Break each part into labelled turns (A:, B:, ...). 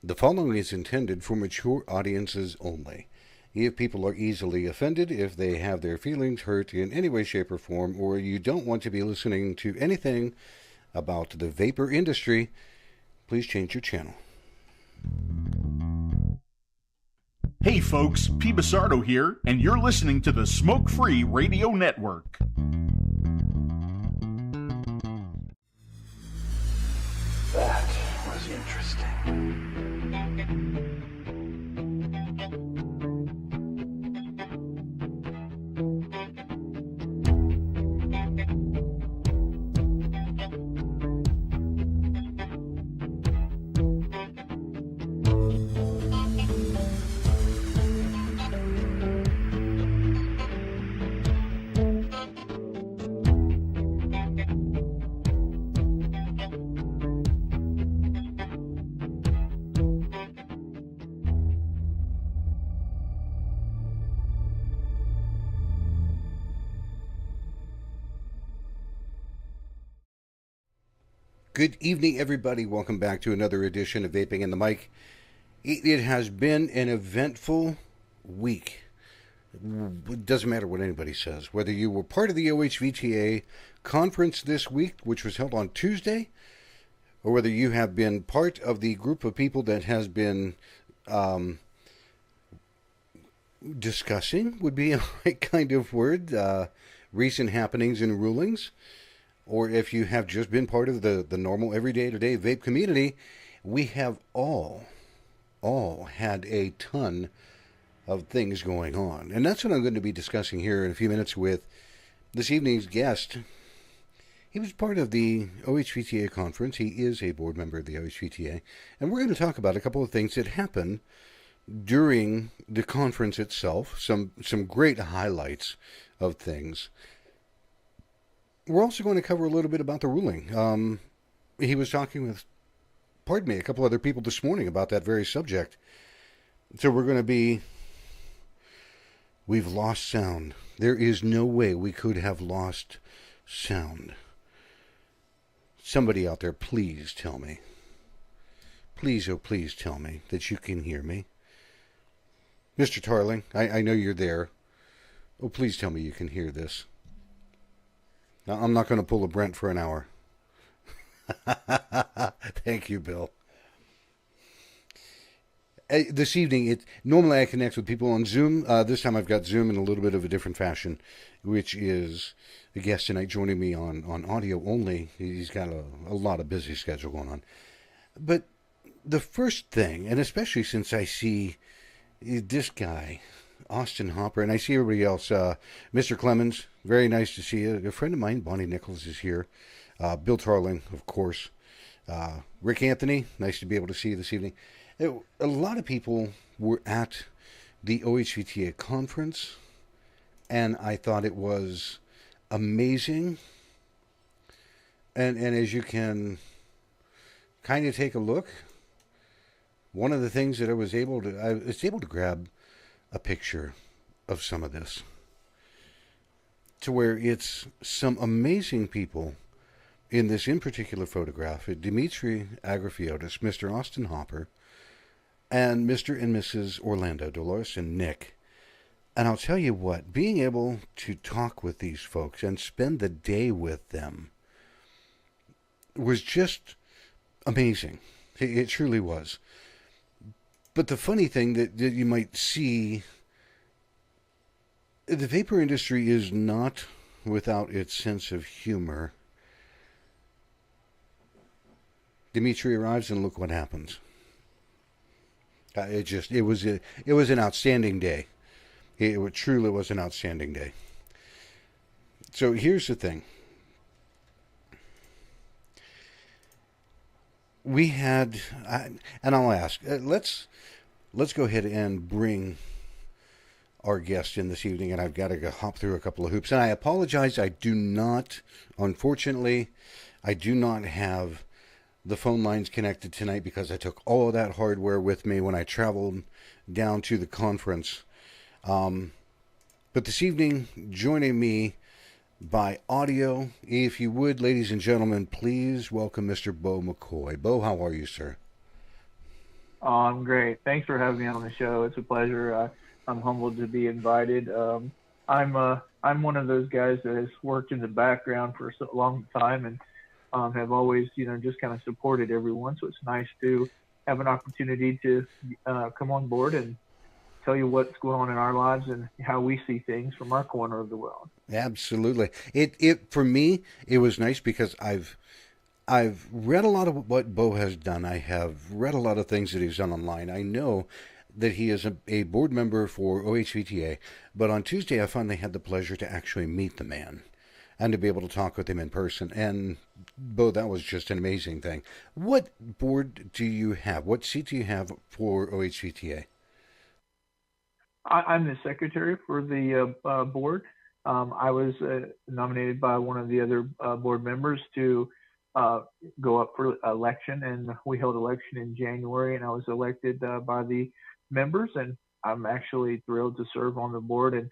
A: The following is intended for mature audiences only. If people are easily offended, if they have their feelings hurt in any way, shape, or form, or you don't want to be listening to anything about the vapor industry, please change your channel.
B: Hey folks, P. Basardo here, and you're listening to the Smoke Free Radio Network.
C: That was interesting.
A: Good evening, everybody. Welcome back to another edition of Vaping in the Mic. It has been an eventful week. It doesn't matter what anybody says. Whether you were part of the OHVTA conference this week, which was held on Tuesday, or whether you have been part of the group of people that has been discussing, would be a right kind of word, recent happenings and rulings, or if you have just been part of the normal everyday-to-day vape community, we have all had a ton of things going on. And that's what I'm going to be discussing here in a few minutes with this evening's guest. He was part of the OHVTA conference. He is a board member of the OHVTA. And we're going to talk about a couple of things that happened during the conference itself, some great highlights of things. We're also going to cover a little bit about the ruling. He was talking with, a couple other people this morning about that very subject. So we've lost sound. There is no way we could have lost sound. Somebody out there, please tell me. Please, oh please tell me that you can hear me. Mr. Tarling, I know you're there. Oh, please tell me you can hear this. Now, I'm not going to pull a Brent for an hour. Thank you, Bill. This evening, normally I connect with people on Zoom. This time I've got Zoom in a little bit of a different fashion, which is the guest tonight joining me on audio only. He's got a lot of busy schedule going on. But the first thing, and especially since I see this guy, Austin Hopper, and I see everybody else, Mr. Clemens, very nice to see you. A friend of mine, Bonnie Nichols, is here. Bill Tarling, of course. Rick Anthony, nice to be able to see you this evening. A lot of people were at the OHVTA conference, and I thought it was amazing. And as you can kind of take a look, one of the things that I was able to grab a picture of some of this, to where it's some amazing people in this in particular photograph. Dimitri Agrafiotis, Mr. Austin Hopper, and Mr. and Mrs. Orlando, Dolores and Nick. And I'll tell you what, being able to talk with these folks and spend the day with them was just amazing. It truly was. But the funny thing that you might see, the vapor industry is not without its sense of humor. Dimitri arrives and look what happens. It was an outstanding day. It truly was an outstanding day. So here's the thing. We had, and I'll ask, let's go ahead and bring our guest in this evening, and I've got to go hop through a couple of hoops. And I apologize, unfortunately, I do not have the phone lines connected tonight because I took all of that hardware with me when I traveled down to the conference. But this evening, joining me by audio, if you would, ladies and gentlemen, please welcome Mr. Bo McCoy. Bo, how are you, sir?
D: Oh, I'm great. Thanks for having me on the show. It's a pleasure. I'm humbled to be invited. I'm one of those guys that has worked in the background for so long time and have always, just kind of supported everyone. So it's nice to have an opportunity to come on board and tell you what's going on in our lives and how we see things from our corner of the world.
A: Absolutely. It for me it was nice because I've read a lot of what Bo has done. I have read a lot of things that he's done online. I know that he is a board member for OHVTA, but on Tuesday I finally had the pleasure to actually meet the man and to be able to talk with him in person. And Bo, that was just an amazing thing. What board do you have? What seat do you have for OHVTA?
D: I'm the secretary for the board. I was nominated by one of the other board members to uh, go up for election, and we held election in January, and I was elected by the members, and I'm actually thrilled to serve on the board. And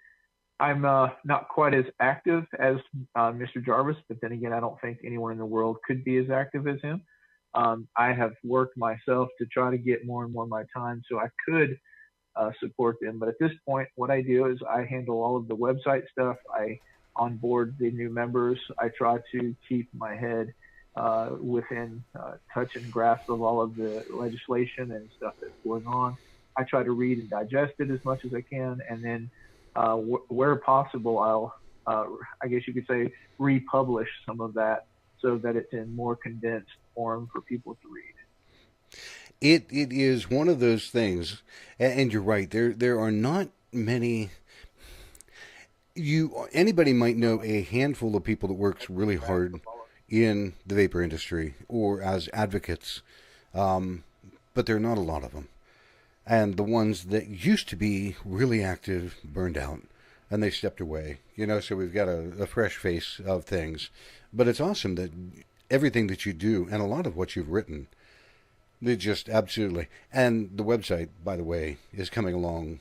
D: I'm not quite as active as Mr. Jarvis, but then again, I don't think anyone in the world could be as active as him. I have worked myself to try to get more and more of my time so I could support them. But at this point, what I do is I handle all of the website stuff. I onboard the new members. I try to keep my head within touch and grasp of all of the legislation and stuff that's going on. I try to read and digest it as much as I can, and then where possible, I'll, I guess you could say, republish some of that so that it's in more condensed form for people to read.
A: It is one of those things, and you're right. There are not many. You anybody might know a handful of people that works really hard in the vapor industry or as advocates, but there are not a lot of them. And the ones that used to be really active burned out, and they stepped away. So we've got a fresh face of things, but it's awesome that everything that you do and a lot of what you've written, they just absolutely. And the website, by the way, is coming along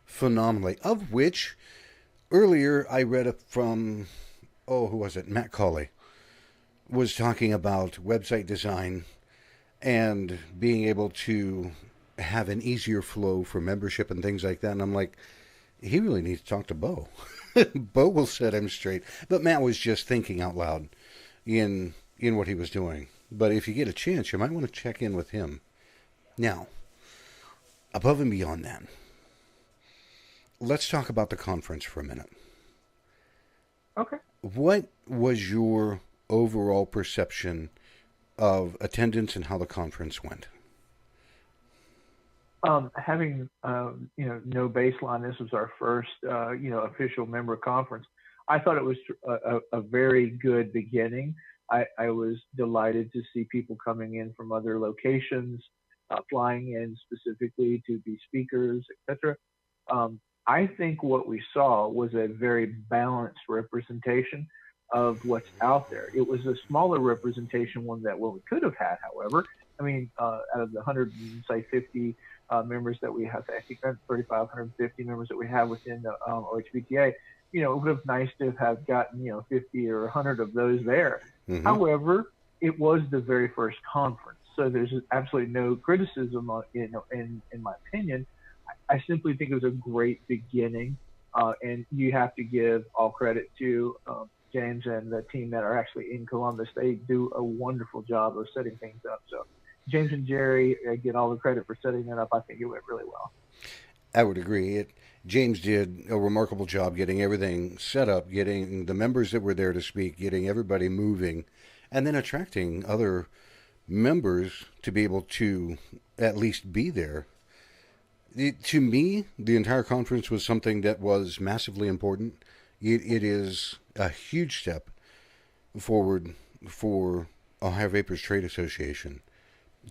A: phenomenally. Of which earlier I read it from, oh, who was it? Matt Colley was talking about website design and being able to have an easier flow for membership and things like that. And I'm like, he really needs to talk to Bo. Bo will set him straight. But Matt was just thinking out loud in what he was doing. But if you get a chance, you might want to check in with him. Now, above and beyond that, let's talk about the conference for a minute.
D: Okay.
A: What was your overall perception of attendance and how the conference went?
D: Having no baseline, this was our first official member conference. I thought it was a very good beginning. I was delighted to see people coming in from other locations, flying in specifically to be speakers, etc. I think what we saw was a very balanced representation of what's out there. It was a smaller representation one that what we could have had, however. I mean, out of the 150 members that we have, I think 35, 150 members that we have within the OHBTA, it would have nice to have gotten, 50 or 100 of those there. Mm-hmm. However, it was the very first conference. So there's absolutely no criticism, in my opinion. I simply think it was a great beginning. And you have to give all credit to James and the team that are actually in Columbus. They do a wonderful job of setting things up. So James and Jerry get all the credit for setting it up. I think it went really well.
A: I would agree. James did a remarkable job getting everything set up, getting the members that were there to speak, getting everybody moving, and then attracting other members to be able to at least be there. To me, the entire conference was something that was massively important. It is a huge step forward for Ohio Vapors Trade Association.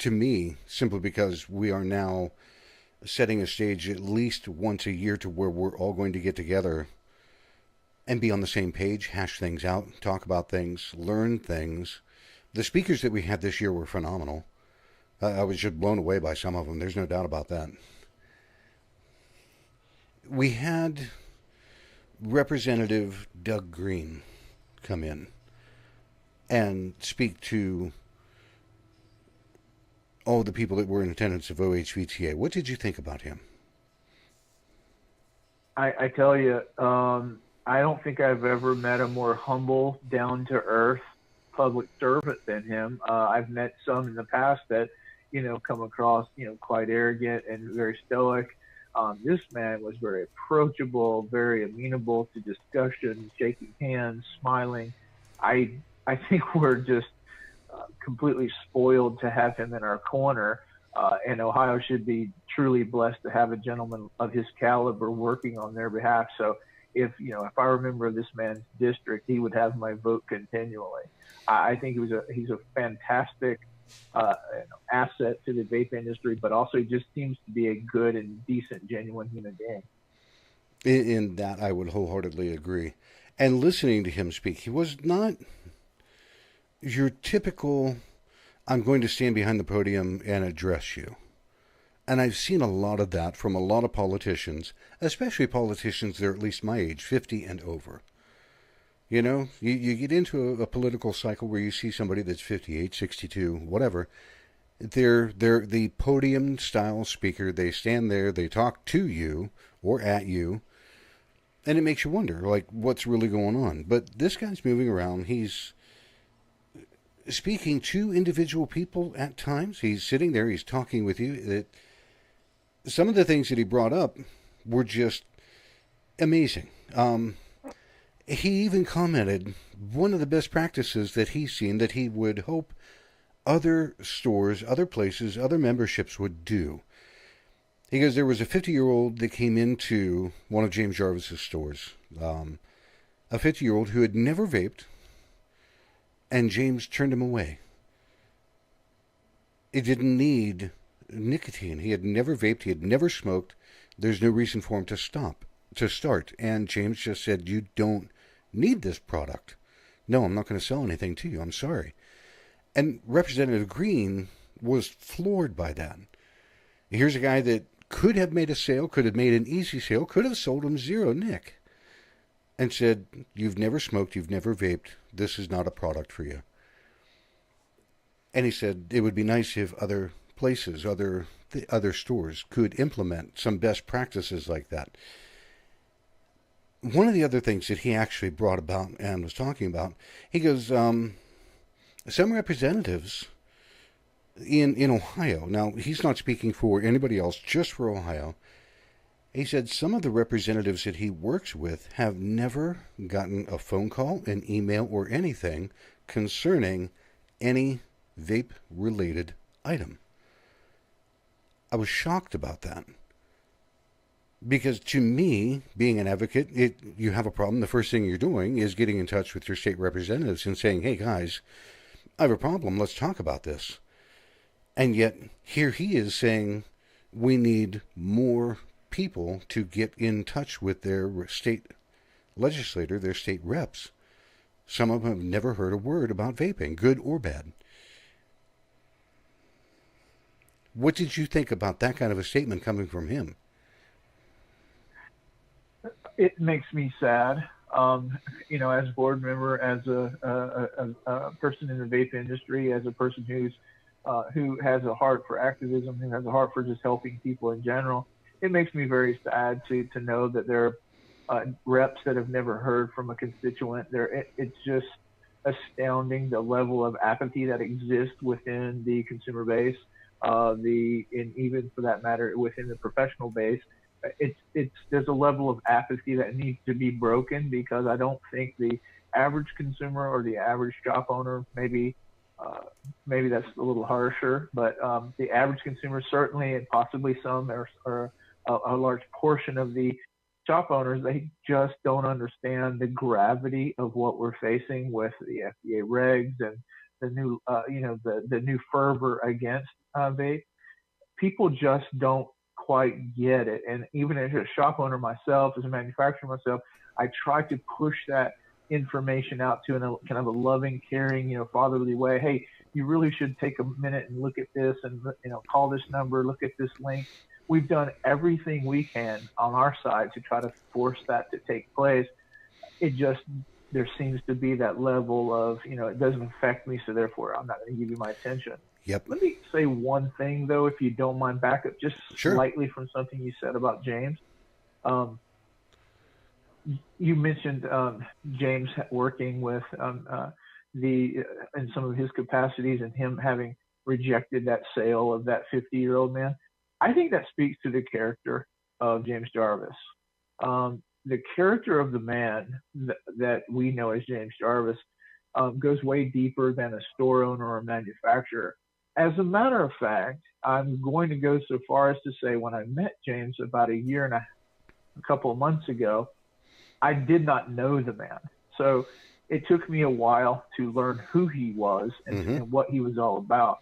A: To me, simply because we are now setting a stage at least once a year to where we're all going to get together and be on the same page, hash things out, talk about things, learn things. The speakers that we had this year were phenomenal. I was just blown away by some of them. There's no doubt about that. We had Representative Doug Green come in and speak to all the people that were in attendance of OHVTA. What did you think about him?
D: I tell you, I don't think I've ever met a more humble, down to earth public servant than him. I've met some in the past that, come across, quite arrogant and very stoic. This man was very approachable, very amenable to discussion, shaking hands, smiling. I I think we're just completely spoiled to have him in our corner. And Ohio should be truly blessed to have a gentleman of his caliber working on their behalf. So if I remember this man's district, he would have my vote continually. I think he's a fantastic asset to the vape industry, but also he just seems to be a good and decent, genuine human being.
A: In that, I would wholeheartedly agree. And listening to him speak, he was not your typical, I'm going to stand behind the podium and address you. And I've seen a lot of that from a lot of politicians, especially politicians that are at least my age, 50 and over. You get into a political cycle where you see somebody that's 58, 62, whatever. They're the podium style speaker. They stand there, they talk to you or at you, and it makes you wonder, like, what's really going on. But this guy's moving around. He's speaking to individual people at times. He's sitting there, he's talking with you. Some of the things that he brought up were just amazing. He even commented one of the best practices that he's seen that he would hope other stores, other places, other memberships would do. He goes, there was a 50-year-old that came into one of James Jarvis's stores. A 50-year-old who had never vaped, and James turned him away. He didn't need nicotine. He had never vaped. He had never smoked. There's no reason for him to start. And James just said, you don't need this product. No, I'm not going to sell anything to you. I'm sorry. And Representative Green was floored by that. Here's a guy that could have made a sale, could have made an easy sale, could have sold him zero nick, and said, you've never smoked, you've never vaped, this is not a product for you. And he said it would be nice if other places, other stores could implement some best practices like that. One of the other things that he actually brought about and was talking about, he goes, some representatives in Ohio, now he's not speaking for anybody else, just for Ohio, he said some of the representatives that he works with have never gotten a phone call, an email, or anything concerning any vape-related item. I was shocked about that. Because to me, being an advocate, you have a problem, the first thing you're doing is getting in touch with your state representatives and saying, hey guys, I have a problem, let's talk about this. And yet, here he is saying we need more people to get in touch with their state legislator, their state reps. Some of them have never heard a word about vaping, good or bad. What did you think about that kind of a statement coming from him?
D: It makes me sad. As a board member, as a person in the vape industry, as a person who has a heart for activism, who has a heart for just helping people in general, it makes me very sad to know that there are reps that have never heard from a constituent. It's just astounding the level of apathy that exists within the consumer base, and even for that matter within the professional base. There's a level of apathy that needs to be broken, because I don't think the average consumer or the average shop owner, maybe that's a little harsher, but the average consumer certainly, and possibly some or a large portion of the shop owners, they just don't understand the gravity of what we're facing with the FDA regs and the new the new fervor against vape. People just don't quite get it. And even as a shop owner myself, as a manufacturer myself, I try to push that information out to in a kind of a loving, caring, fatherly way. Hey, you really should take a minute and look at this, and call this number, look at this link. We've done everything we can on our side to try to force that to take place. There seems to be that level of, it doesn't affect me, so therefore I'm not going to give you my attention.
A: Yep.
D: Let me say one thing, though, if you don't mind, back up just
A: Sure.
D: slightly from something you said about James. You mentioned James working with in some of his capacities and him having rejected that sale of that 50-year-old man. I think that speaks to the character of James Jarvis. The character of the man that we know as James Jarvis goes way deeper than a store owner or a manufacturer. As a matter of fact, I'm going to go so far as to say when I met James about a year and a couple of months ago, I did not know the man. So it took me a while to learn who he was and what he was all about.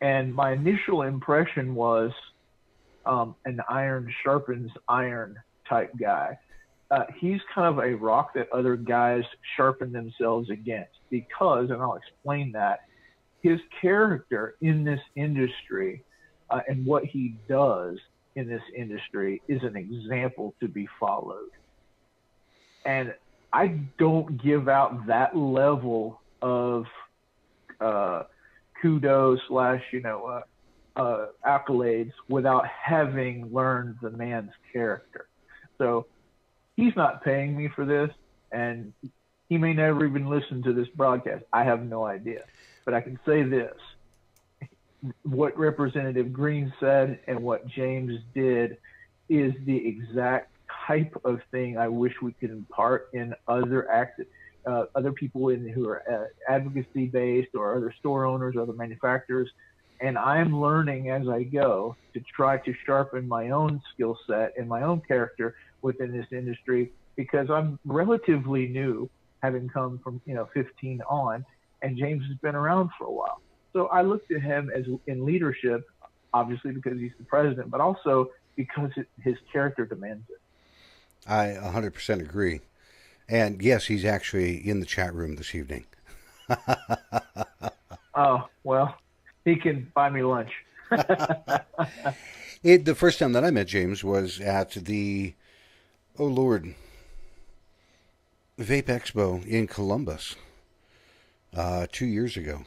D: And my initial impression was an iron sharpens iron type guy. He's kind of a rock that other guys sharpen themselves against because, and I'll explain that, his character in this industry and what he does in this industry is an example to be followed. And I don't give out that level of kudos / accolades without having learned the man's character. So he's not paying me for this, and he may never even listen to this broadcast. I have no idea. But I can say this. What Representative Green said and what James did is the exact type of thing I wish we could impart in other people who are advocacy based or other store owners, other manufacturers. And I'm learning as I go to try to sharpen my own skill set and my own character within this industry because I'm relatively new, having come from 15 on, and James has been around for a while. So I look to him as in leadership, obviously because he's the president, but also because his character demands it.
A: I 100% agree. And yes, he's actually in the chat room this evening.
D: Oh, well, he can buy me lunch.
A: The first time that I met James was at the, oh Lord, Vape Expo in Columbus 2 years ago.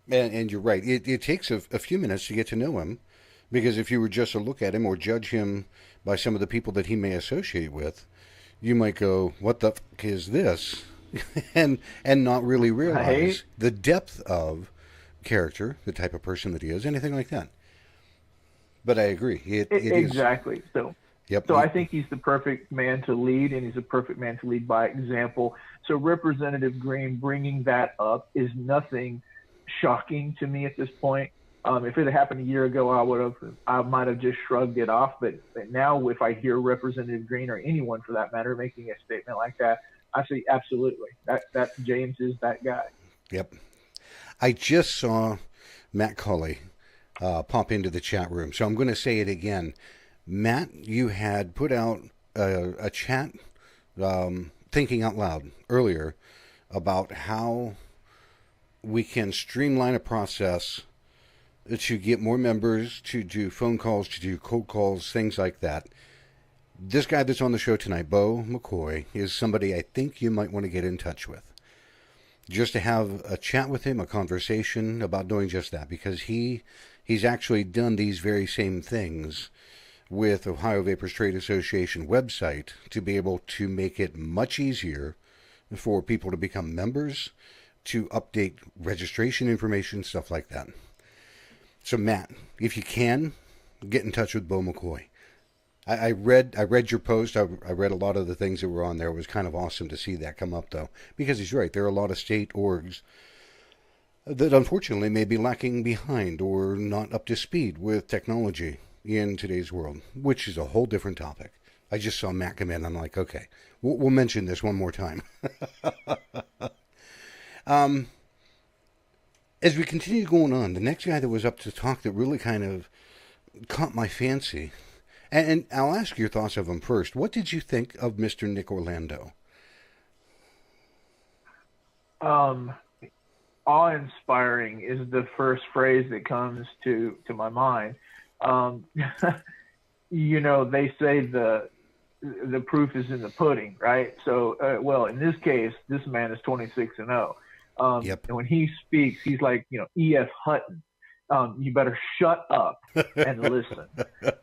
A: And you're right. It takes a few minutes to get to know him, because if you were just to look at him or judge him by some of the people that he may associate with, you might go, "What the fuck is this?" and not really realize the depth of character, the type of person that he is, anything like that. But I agree. It
D: exactly.
A: Is.
D: So.
A: Yep.
D: So I think he's the perfect man to lead, and he's a perfect man to lead by example. So Representative Green bringing that up is nothing shocking to me at this point. If it had happened a year ago, I might have just shrugged it off. But now, if I hear Representative Green or anyone for that matter making a statement like that, I say absolutely. That James is that guy.
A: Yep. I just saw Matt Culley pop into the chat room, so I'm going to say it again. Matt, you had put out a chat, thinking out loud earlier about how we can streamline a process to get more members, to do phone calls, to do cold calls, things like that. This guy that's on the show tonight, Bo McCoy, is somebody I think you might want to get in touch with. Just to have a chat with him, a conversation about doing just that, because he's actually done these very same things with Ohio Vapors Trade Association website to be able to make it much easier for people to become members, to update registration information, stuff like that. So Matt, if you can, get in touch with Bo McCoy. I read your post. I read a lot of the things that were on there. It was kind of awesome to see that come up, though, because he's right. There are a lot of state orgs that unfortunately may be lacking behind or not up to speed with technology in today's world, which is a whole different topic. I just saw Matt come in. I'm like, okay, we'll mention this one more time. As we continue going on, the next guy that was up to talk that really kind of caught my fancy, and I'll ask your thoughts of him first. What did you think of Mr. Nick Orlando?
D: Awe-inspiring is the first phrase that comes to my mind. They say the proof is in the pudding, right? So, well, in this case, this man is 26-0.
A: Yep.
D: And when he speaks, he's like, E.F. Hutton. You better shut up and listen.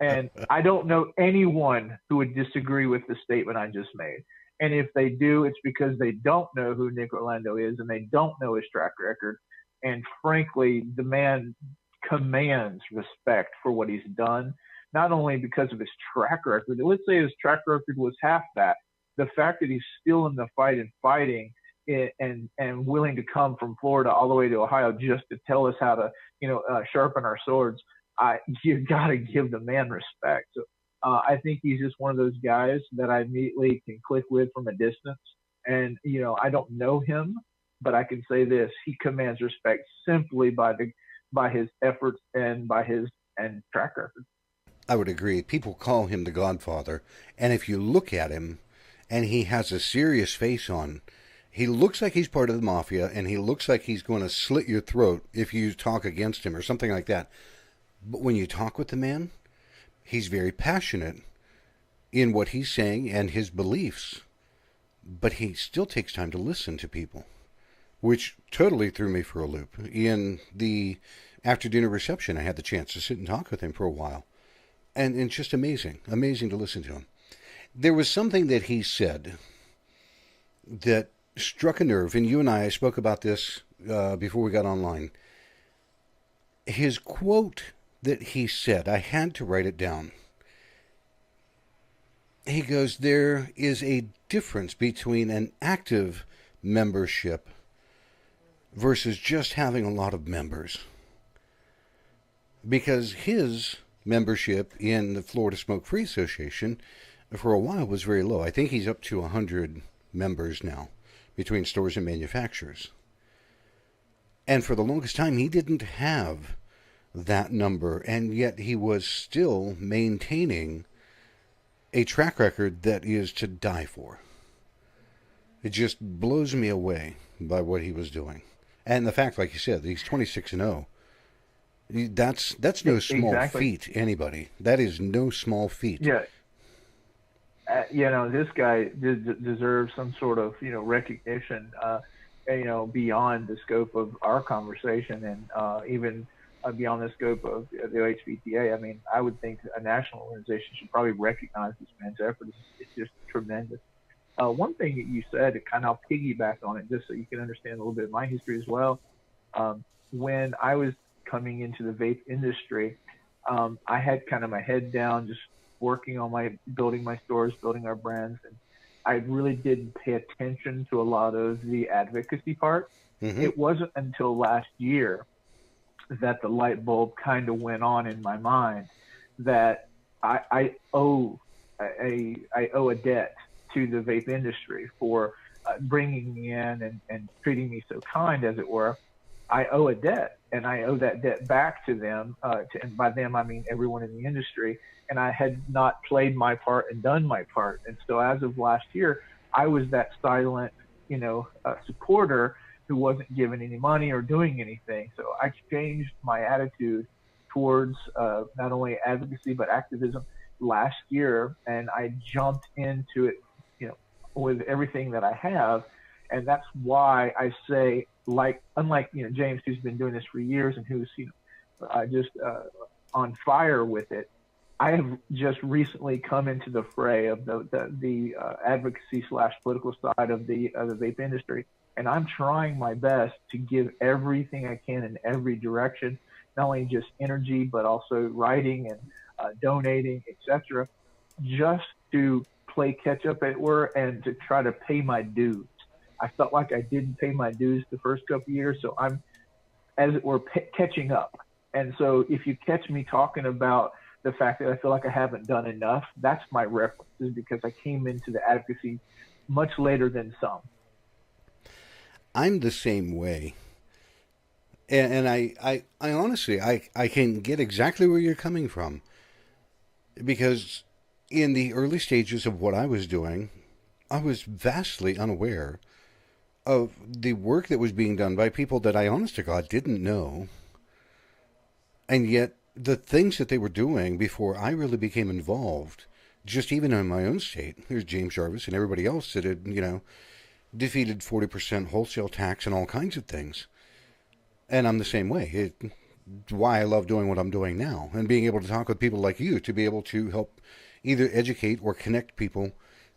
D: And I don't know anyone who would disagree with the statement I just made. And if they do, it's because they don't know who Nick Orlando is and they don't know his track record. And frankly, the man commands respect for what he's done, not only because of his track record. Let's say his track record was half that. The fact that he's still in the fight and fighting and willing to come from Florida all the way to Ohio just to tell us how to, sharpen our swords. You got to give the man respect. So I think he's just one of those guys that I immediately can click with from a distance. And, I don't know him, but I can say this: he commands respect simply by his efforts and by his track record.
A: I would agree. People call him the Godfather, and if you look at him, and he has a serious face on, he looks like he's part of the mafia, and he looks like he's going to slit your throat if you talk against him or something like that. But when you talk with the man, he's very passionate in what he's saying and his beliefs, but he still takes time to listen to people, which totally threw me for a loop. In the after-dinner reception, I had the chance to sit and talk with him for a while, and it's just amazing to listen to him. There was something that he said that struck a nerve, and you and I spoke about this before we got online. His quote that he said, I had to write it down. He goes, there is a difference between an active membership versus just having a lot of members. Because his membership in the Florida Smoke-Free Association for a while was very low. I think he's up to 100 members now between stores and manufacturers. And for the longest time, he didn't have that number, and yet he was still maintaining a track record that is to die for. It just blows me away by what he was doing. And the fact, like you said, that he's 26-0. That's no small feat, anybody. That is no small feat.
D: Yeah. This guy deserves some sort of, recognition, beyond the scope of our conversation and even beyond the scope of the OHVTA. I mean, I would think a national organization should probably recognize this man's effort. It's just tremendous. One thing that you said, to kind of piggyback on it, just so you can understand a little bit of my history as well. When I was coming into the vape industry, I had kind of my head down, just working on building my stores, building our brands. And I really didn't pay attention to a lot of the advocacy part. Mm-hmm. It wasn't until last year that the light bulb kind of went on in my mind that I owe a debt to the vape industry for bringing me in and treating me so kind, as it were. I owe a debt, and I owe that debt back to them. And by them, I mean everyone in the industry. And I had not played my part and done my part. And so as of last year, I was that silent, supporter who wasn't giving any money or doing anything. So I changed my attitude towards not only advocacy but activism last year, and I jumped into it, with everything that I have. And that's why I say, unlike James, who's been doing this for years and who's just on fire with it, I have just recently come into the fray of the advocacy / political side of the vape industry, and I'm trying my best to give everything I can in every direction, not only just energy but also writing and donating, etc., just to play catch up, as it were, and to try to pay my dues. I felt like I didn't pay my dues the first couple of years, so I'm, as it were, catching up. And so if you catch me talking about the fact that I feel like I haven't done enough, that's my reference, is because I came into the advocacy much later than some.
A: I'm the same way. And I honestly, I can get exactly where you're coming from. Because in the early stages of what I was doing, I was vastly unaware of the work that was being done by people that I, honest to God, didn't know. And yet, the things that they were doing before I really became involved, just even in my own state, there's James Jarvis and everybody else that had, defeated 40% wholesale tax and all kinds of things. And I'm the same way. It's why I love doing what I'm doing now and being able to talk with people like you to be able to help either educate or connect people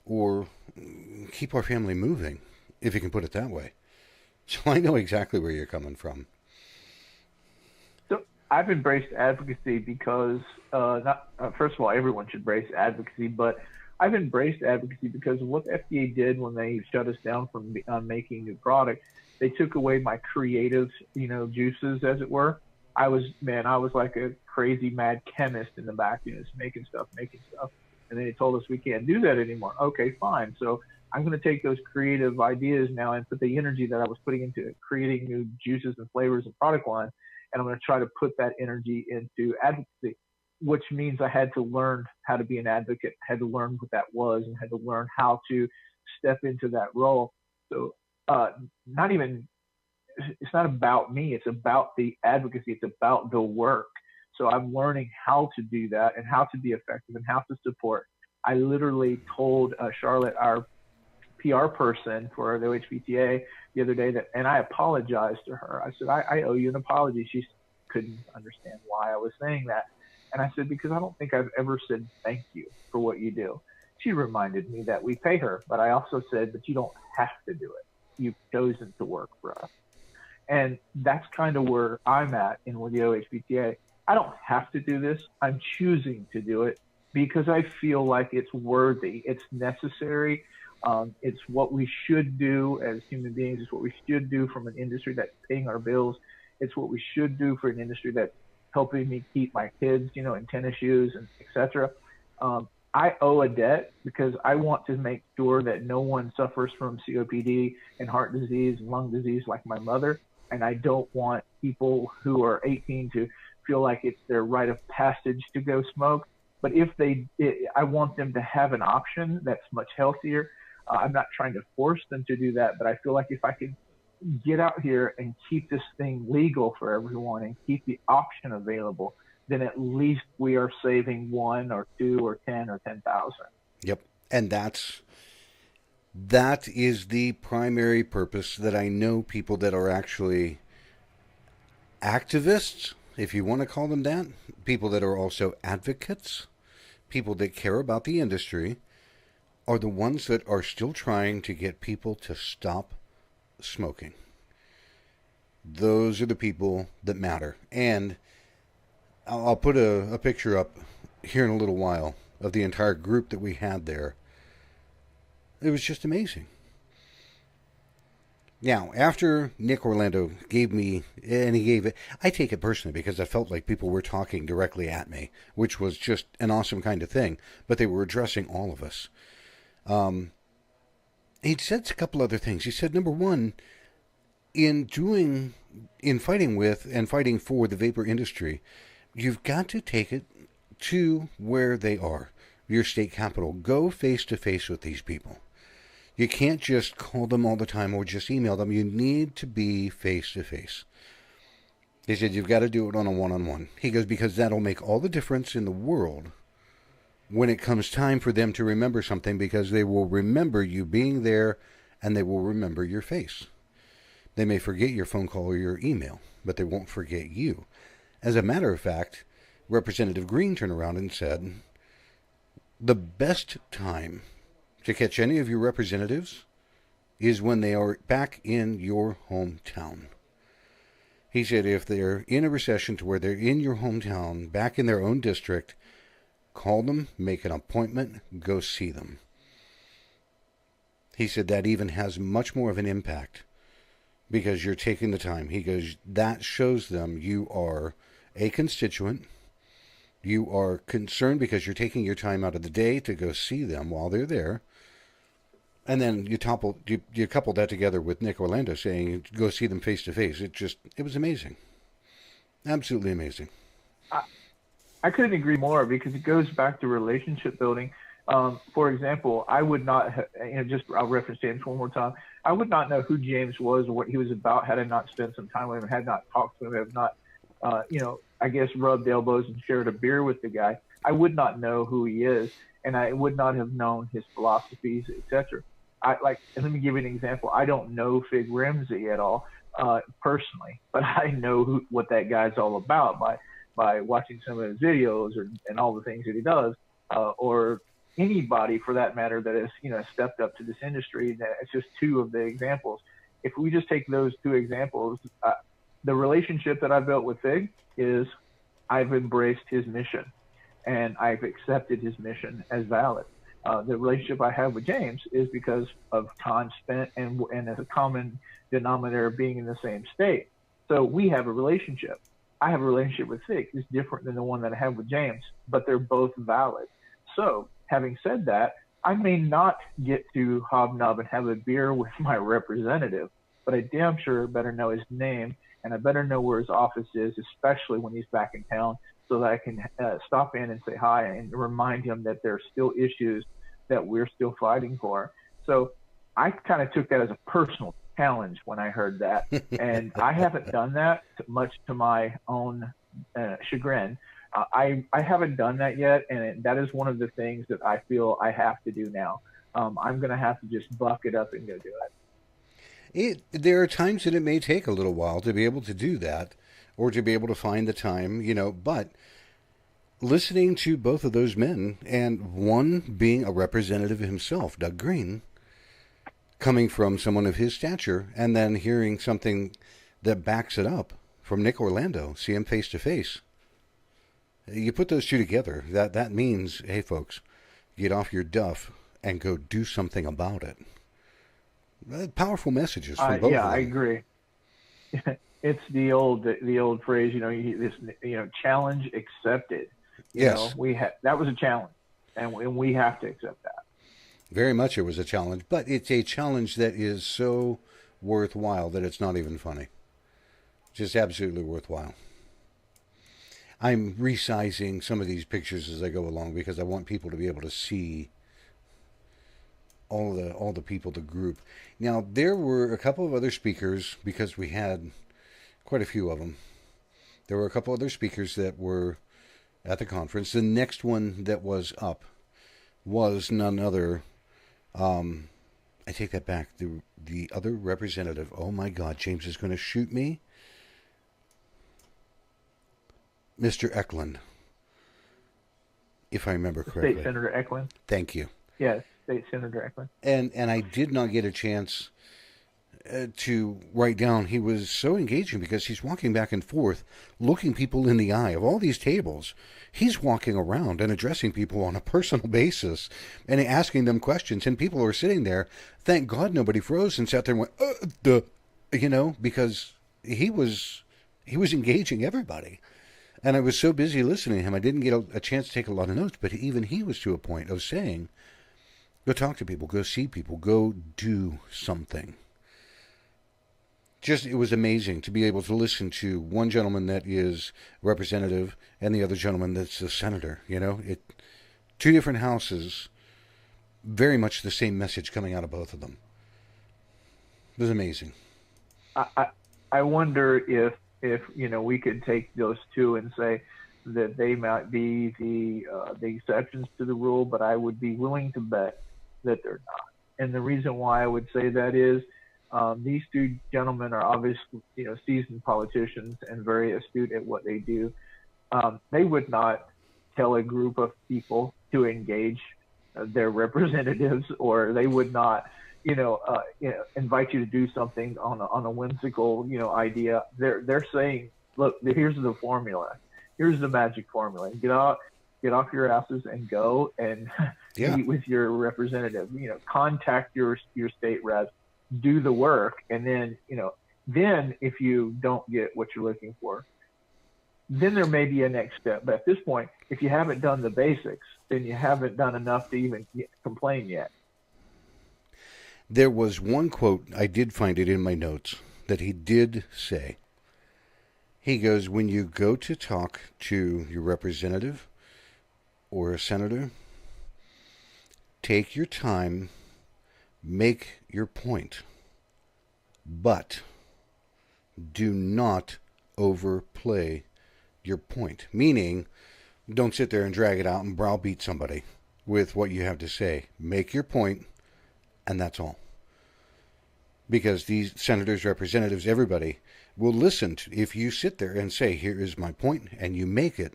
A: or keep our family moving, if you can put it that way. So I know exactly where you're coming from.
D: So I've embraced advocacy because, first of all, everyone should embrace advocacy, but I've embraced advocacy because of what the FDA did when they shut us down from making new product. They took away my creative, juices, as it were. I was like a crazy mad chemist in the back, just making stuff. And then they told us we can't do that anymore. Okay, fine. So I'm going to take those creative ideas now and put the energy that I was putting into creating new juices and flavors and product lines, and I'm going to try to put that energy into advocacy, which means I had to learn how to be an advocate, had to learn what that was, and had to learn how to step into that role. So it's not about me. It's about the advocacy. It's about the work. So I'm learning how to do that and how to be effective and how to support. I literally told Charlotte, our PR person for the OHPTA, the other day and I apologized to her. I said, I owe you an apology. She couldn't understand why I was saying that. And I said, because I don't think I've ever said thank you for what you do. She reminded me that we pay her, but I also said, but you don't have to do it. You've chosen to work for us. And that's kind of where I'm at with the OHPTA. I don't have to do this. I'm choosing to do it because I feel like it's worthy. It's necessary. It's what we should do as human beings. It's what we should do from an industry that's paying our bills. It's what we should do for an industry that's helping me keep my kids, in tennis shoes and etc. I owe a debt because I want to make sure that no one suffers from COPD and heart disease and lung disease like my mother. And I don't want people who are 18 to feel like it's their rite of passage to go smoke. But I want them to have an option that's much healthier. I'm not trying to force them to do that, but I feel like if I can get out here and keep this thing legal for everyone and keep the option available, then at least we are saving 1 or 2 or 10 or 10,000.
A: Yep. And that is the primary purpose that I know people that are actually activists, if you want to call them that, people that are also advocates, people that care about the industry, are the ones that are still trying to get people to stop smoking. Those are the people that matter. And I'll put a picture up here in a little while of the entire group that we had there. It was just amazing. Now, after Nick Orlando gave me, and he gave it, I take it personally because I felt like people were talking directly at me, which was just an awesome kind of thing, but they were addressing all of us. He said a couple other things. He said, number one, in fighting with and fighting for the vapor industry, you've got to take it to where they are, your state capital. Go face to face with these people. You can't just call them all the time or just email them. You need to be face to face. He said, you've got to do it on a one-on-one. He goes, because that'll make all the difference in the world when it comes time for them to remember something, because they will remember you being there and they will remember your face. They may forget your phone call or your email, but they won't forget you. As a matter of fact, Representative Green turned around and said, the best time to catch any of your representatives is when they are back in your hometown. He said if they're in a recession to where they're in your hometown, back in their own district, call them, make an appointment, go see them. He said that even has much more of an impact because you're taking the time. He goes, that shows them you are a constituent. You are concerned because you're taking your time out of the day to go see them while they're there. And then you couple that together with Nick Orlando saying, go see them face to face. It was amazing. Absolutely amazing.
D: I couldn't agree more because it goes back to relationship building. For example, I would not, I'll reference James one more time. I would not know who James was or what he was about had I not spent some time with him, had not talked to him, had not, I guess rubbed elbows and shared a beer with the guy. I would not know who he is, and I would not have known his philosophies, etc. And let me give you an example. I don't know Fig Ramsey at all personally, but I know what that guy's all about by watching some of his videos and all the things that he does, or anybody for that matter that has stepped up to this industry. It's just two of the examples. If we just take those two examples, the relationship that I built with Fig is I've embraced his mission and I've accepted his mission as valid. The relationship I have with James is because of time spent and as a common denominator being in the same state. So we have a relationship. I have a relationship with Fig. It's different than the one that I have with James, but they're both valid. So having said that, I may not get to hobnob and have a beer with my representative, but I damn sure better know his name and I better know where his office is, especially when he's back in town, so that I can stop in and say hi and remind him that there are still issues that we're still fighting for. So I kind of took that as a personal challenge when I heard that. And I haven't done that much to my own chagrin. I haven't done that yet. And that is one of the things that I feel I have to do now. I'm going to have to just buck it up and go do it.
A: There are times that it may take a little while to be able to do that or to be able to find the time, but listening to both of those men, and one being a representative himself, Doug Green, coming from someone of his stature, and then hearing something that backs it up from Nick Orlando, see him face to face. You put those two together, that means, hey folks, get off your duff and go do something about it. Powerful messages from both of them.
D: I agree. It's the old phrase, challenge accepted.
A: Yes.
D: That was a challenge, and we have to accept that.
A: Very much it was a challenge, but it's a challenge that is so worthwhile that it's not even funny. Just absolutely worthwhile. I'm resizing some of these pictures as I go along because I want people to be able to see all the people, the group. Now, there were a couple of other speakers because we had quite a few of them. There were a couple other speakers that were at the conference. The next one that was up was none other. I take that back. The other representative. Oh my God, James is going to shoot me. Mr. Eklund, if I remember correctly.
D: State Senator Eklund.
A: Thank you.
D: Yes, State Senator Eklund.
A: And I did not get a chance to write down. He was so engaging because he's walking back and forth, looking people in the eye of all these tables. He's walking around and addressing people on a personal basis and asking them questions. And people are sitting there. Thank God nobody froze and sat there and went, because he was engaging everybody. And I was so busy listening to him, I didn't get a chance to take a lot of notes. But even he was to a point of saying, go talk to people, go see people, go do something. It was amazing to be able to listen to one gentleman that is representative and the other gentleman that's a senator. Two different houses, very much the same message coming out of both of them. It was amazing.
D: I wonder if we could take those two and say that they might be the exceptions to the rule, but I would be willing to bet that they're not. And the reason why I would say that is these two gentlemen are obviously seasoned politicians and very astute at what they do. They would not tell a group of people to engage their representatives, or they would not invite you to do something on a whimsical idea. They're saying, look, here's the formula, here's the magic formula. Get off your asses and go and meet with your representative. Contact your state reps, do the work, and then then if you don't get what you're looking for, then there may be a next step. But at this point, if you haven't done the basics, then you haven't done enough to even complain yet.
A: There was one quote, I did find it in my notes, that he did say. He goes, when you go to talk to your representative or a senator, take your time, make your point, but do not overplay your point. Meaning, don't sit there and drag it out and browbeat somebody with what you have to say. Make your point and that's all. Because these senators, representatives, everybody will listen to, if you sit there and say, here is my point, and you make it,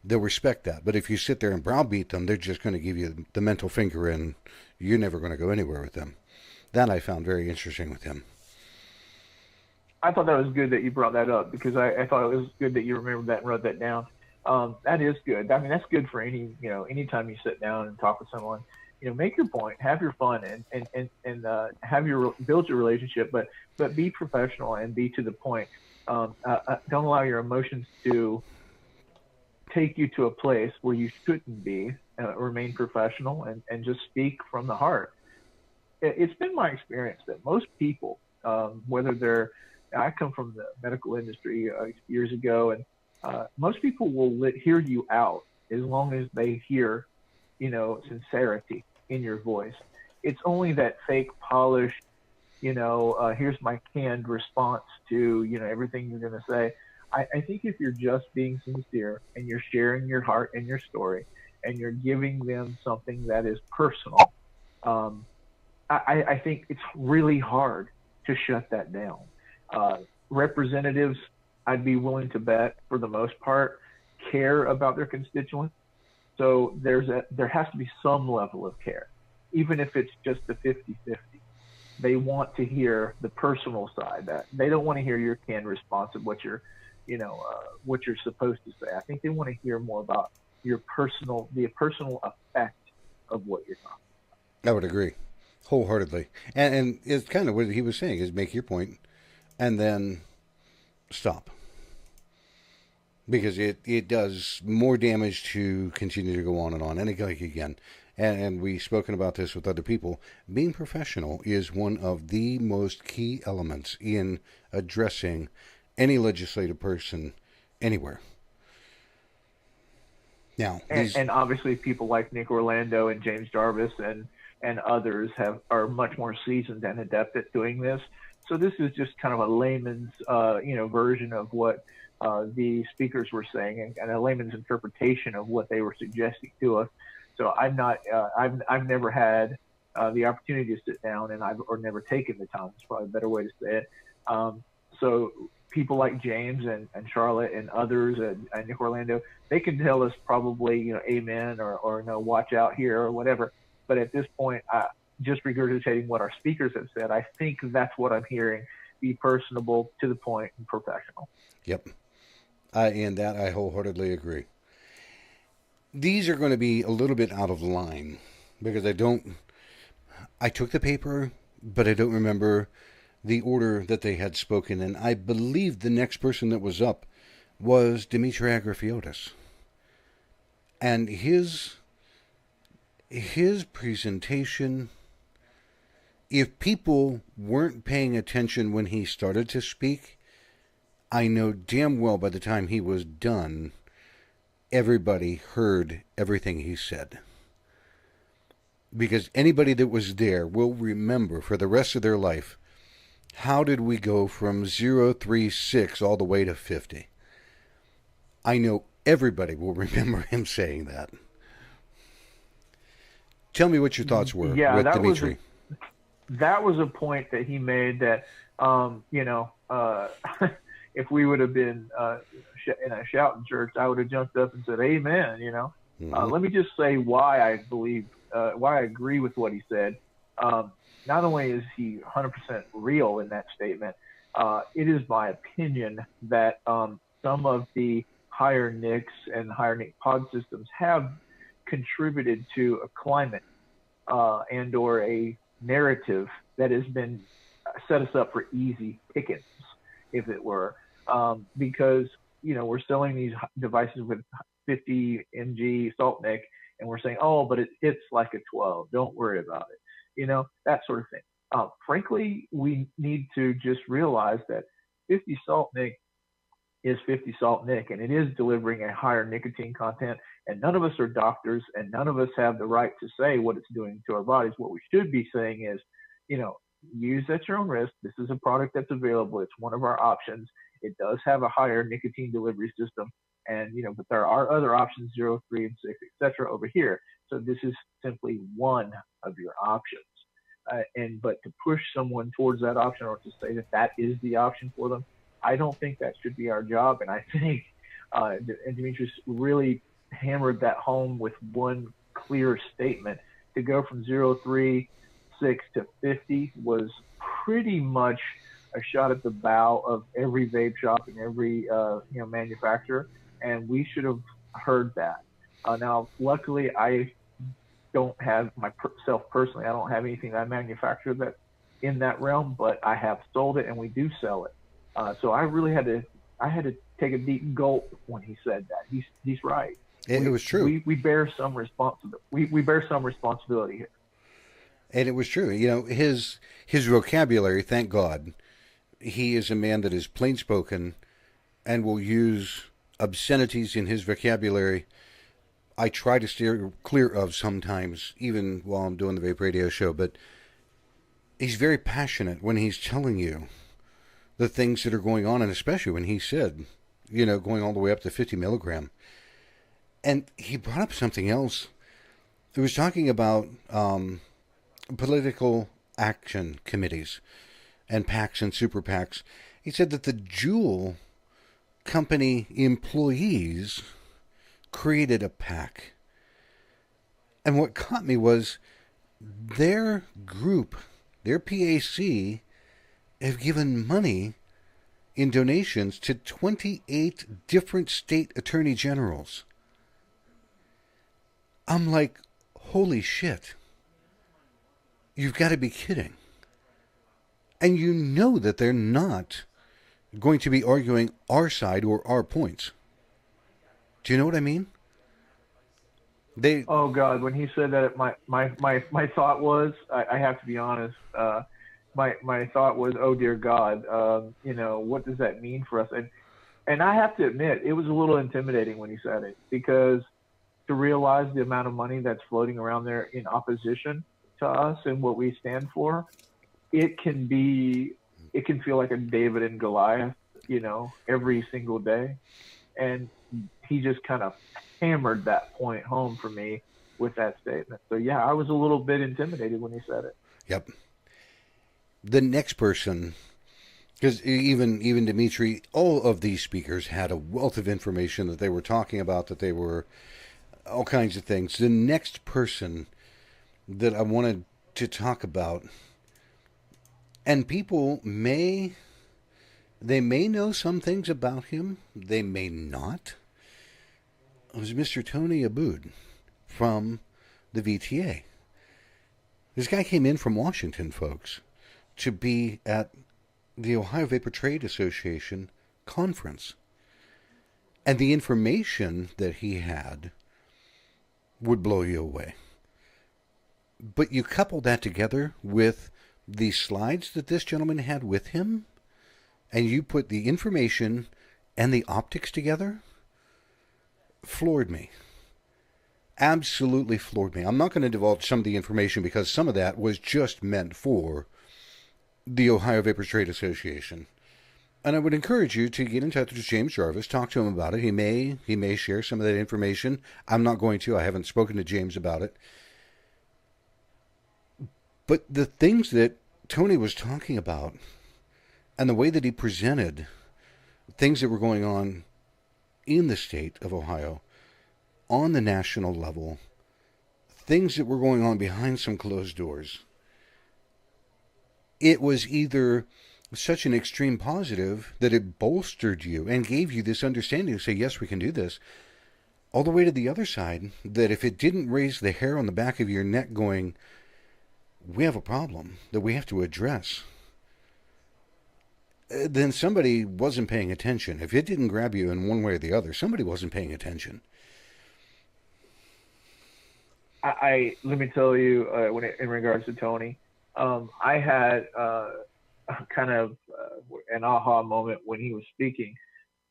A: they'll respect that. But if you sit there and browbeat them, they're just going to give you the mental finger, and you're never going to go anywhere with them. That I found very interesting with him.
D: I thought that was good that you brought that up, because I thought it was good that you remembered that and wrote that down. That is good. I mean, that's good for anytime you sit down and talk with someone. Make your point, have your fun, and build your relationship, but be professional and be to the point. Don't allow your emotions to take you to a place where you shouldn't be. Remain professional and just speak from the heart. It's been my experience that most people, I come from the medical industry years ago, and most people will hear you out as long as they hear, sincerity in your voice. It's only that fake polished, here's my canned response to, everything you're going to say. I think if you're just being sincere and you're sharing your heart and your story and you're giving them something that is personal, I think it's really hard to shut that down. Representatives, I'd be willing to bet, for the most part, care about their constituents. So there has to be some level of care, even if it's just the 50-50. They want to hear the personal side. That they don't want to hear your canned response of what you're supposed to say. I think they want to hear more about the personal effect of what you're talking about.
A: I would agree wholeheartedly. And it's kind of what he was saying, is make your point and then stop. Because it does more damage to continue to go on and on. And again, and we've spoken about this with other people, being professional is one of the most key elements in addressing any legislative person anywhere. Now,
D: and obviously people like Nick Orlando and James Jarvis and others are much more seasoned and adept at doing this. So this is just kind of a layman's version of what the speakers were saying, and a layman's interpretation of what they were suggesting to us. So I've never had the opportunity to sit down, or never taken the time. It's probably a better way to say it. So people like James and Charlotte and others and Nick Orlando, they can tell us probably, amen or no, watch out here or whatever. But at this point, just regurgitating what our speakers have said, I think that's what I'm hearing: be personable, to the point, and professional.
A: Yep. And that I wholeheartedly agree. These are going to be a little bit out of line because I took the paper, but I don't remember the order that they had spoken. And I believe the next person that was up was Dimitri Agrafiotis. And his presentation, if people weren't paying attention when he started to speak, I know damn well by the time he was done, everybody heard everything he said. Because anybody that was there will remember for the rest of their life, how did we go from 036 all the way to 50? I know everybody will remember him saying that. Tell me what your thoughts were with Dimitri.
D: That was a point that he made that, if we would have been in a shouting church, I would have jumped up and said, amen, Mm-hmm. Let me just say why I agree with what he said. Not only is he 100% real in that statement, it is my opinion that some of the higher NICs and higher NIC pod systems have contributed to a climate and or a narrative that has been set us up for easy pickings, if it were, because we're selling these devices with 50 mg salt NIC, and we're saying, oh, but it's like a 12. Don't worry about it. That sort of thing. Frankly, we need to just realize that 50 salt NIC is 50 salt NIC, and it is delivering a higher nicotine content. And none of us are doctors, and none of us have the right to say what it's doing to our bodies. What we should be saying is, use at your own risk. This is a product that's available. It's one of our options. It does have a higher nicotine delivery system, and but there are other options, 0, 3, and 6, etc. over here. So this is simply one of your options. But to push someone towards that option, or to say that that is the option for them, I don't think that should be our job. And I think and Demetrius really hammered that home with one clear statement. To go from 036 to 50 was pretty much a shot at the bow of every vape shop and every manufacturer, and we should have heard that. Now, luckily, I don't have myself personally. I don't have anything that I manufacture that in that realm, but I have sold it, and we do sell it. So I really had to take a deep gulp when he said that. He's right.
A: It was true.
D: We bear some responsibility. We bear some responsibility here.
A: And it was true. You know, his vocabulary, thank God, he is a man that is plain spoken and will use obscenities in his vocabulary. I try to steer clear of sometimes, even while I'm doing the Vape Radio Show, but he's very passionate when he's telling you the things that are going on, and especially when he said, you know, going all the way up to 50 milligram. And he brought up something else. He was talking about political action committees and PACs and super PACs. He said that the Juul company employees created a PAC. And what caught me was their group, their PAC, have given money in donations to 28 different state attorney generals. I'm like, holy shit. You've got to be kidding. And you know that they're not going to be arguing our side or our points. Do you know what I mean?
D: Oh God, when he said that, my thought was, I have to be honest, my thought was, oh dear God, what does that mean for us? And I have to admit, it was a little intimidating when he said it, because to realize the amount of money that's floating around there in opposition to us and what we stand for, it can feel like a David and Goliath, every single day. And he just kind of hammered that point home for me with that statement. So yeah, I was a little bit intimidated when he said it.
A: Yep. The next person, because even Dimitri, all of these speakers had a wealth of information that they were talking about, that they were all kinds of things. The next person that I wanted to talk about, and people may know some things about him, they may not, was Mr. Tony Abood from the VTA. This guy came in from Washington, folks, to be at the Ohio Vapor Trade Association conference. And the information that he had would blow you away. But you couple that together with the slides that this gentleman had with him, and you put the information and the optics together, floored me. Absolutely floored me. I'm not going to divulge some of the information because some of that was just meant for the Ohio Vapor Trade Association. And I would encourage you to get in touch with James Jarvis, talk to him about it. He may share some of that information. I'm not going to. I haven't spoken to James about it. But the things that Tony was talking about and the way that he presented things that were going on in the state of Ohio on the national level, things that were going on behind some closed doors, it was either such an extreme positive that it bolstered you and gave you this understanding to say, yes, we can do this, all the way to the other side, that if it didn't raise the hair on the back of your neck going, we have a problem that we have to address, then somebody wasn't paying attention. If it didn't grab you in one way or the other, somebody wasn't paying attention.
D: Let me tell you, in regards to Tony, I had kind of an aha moment when he was speaking.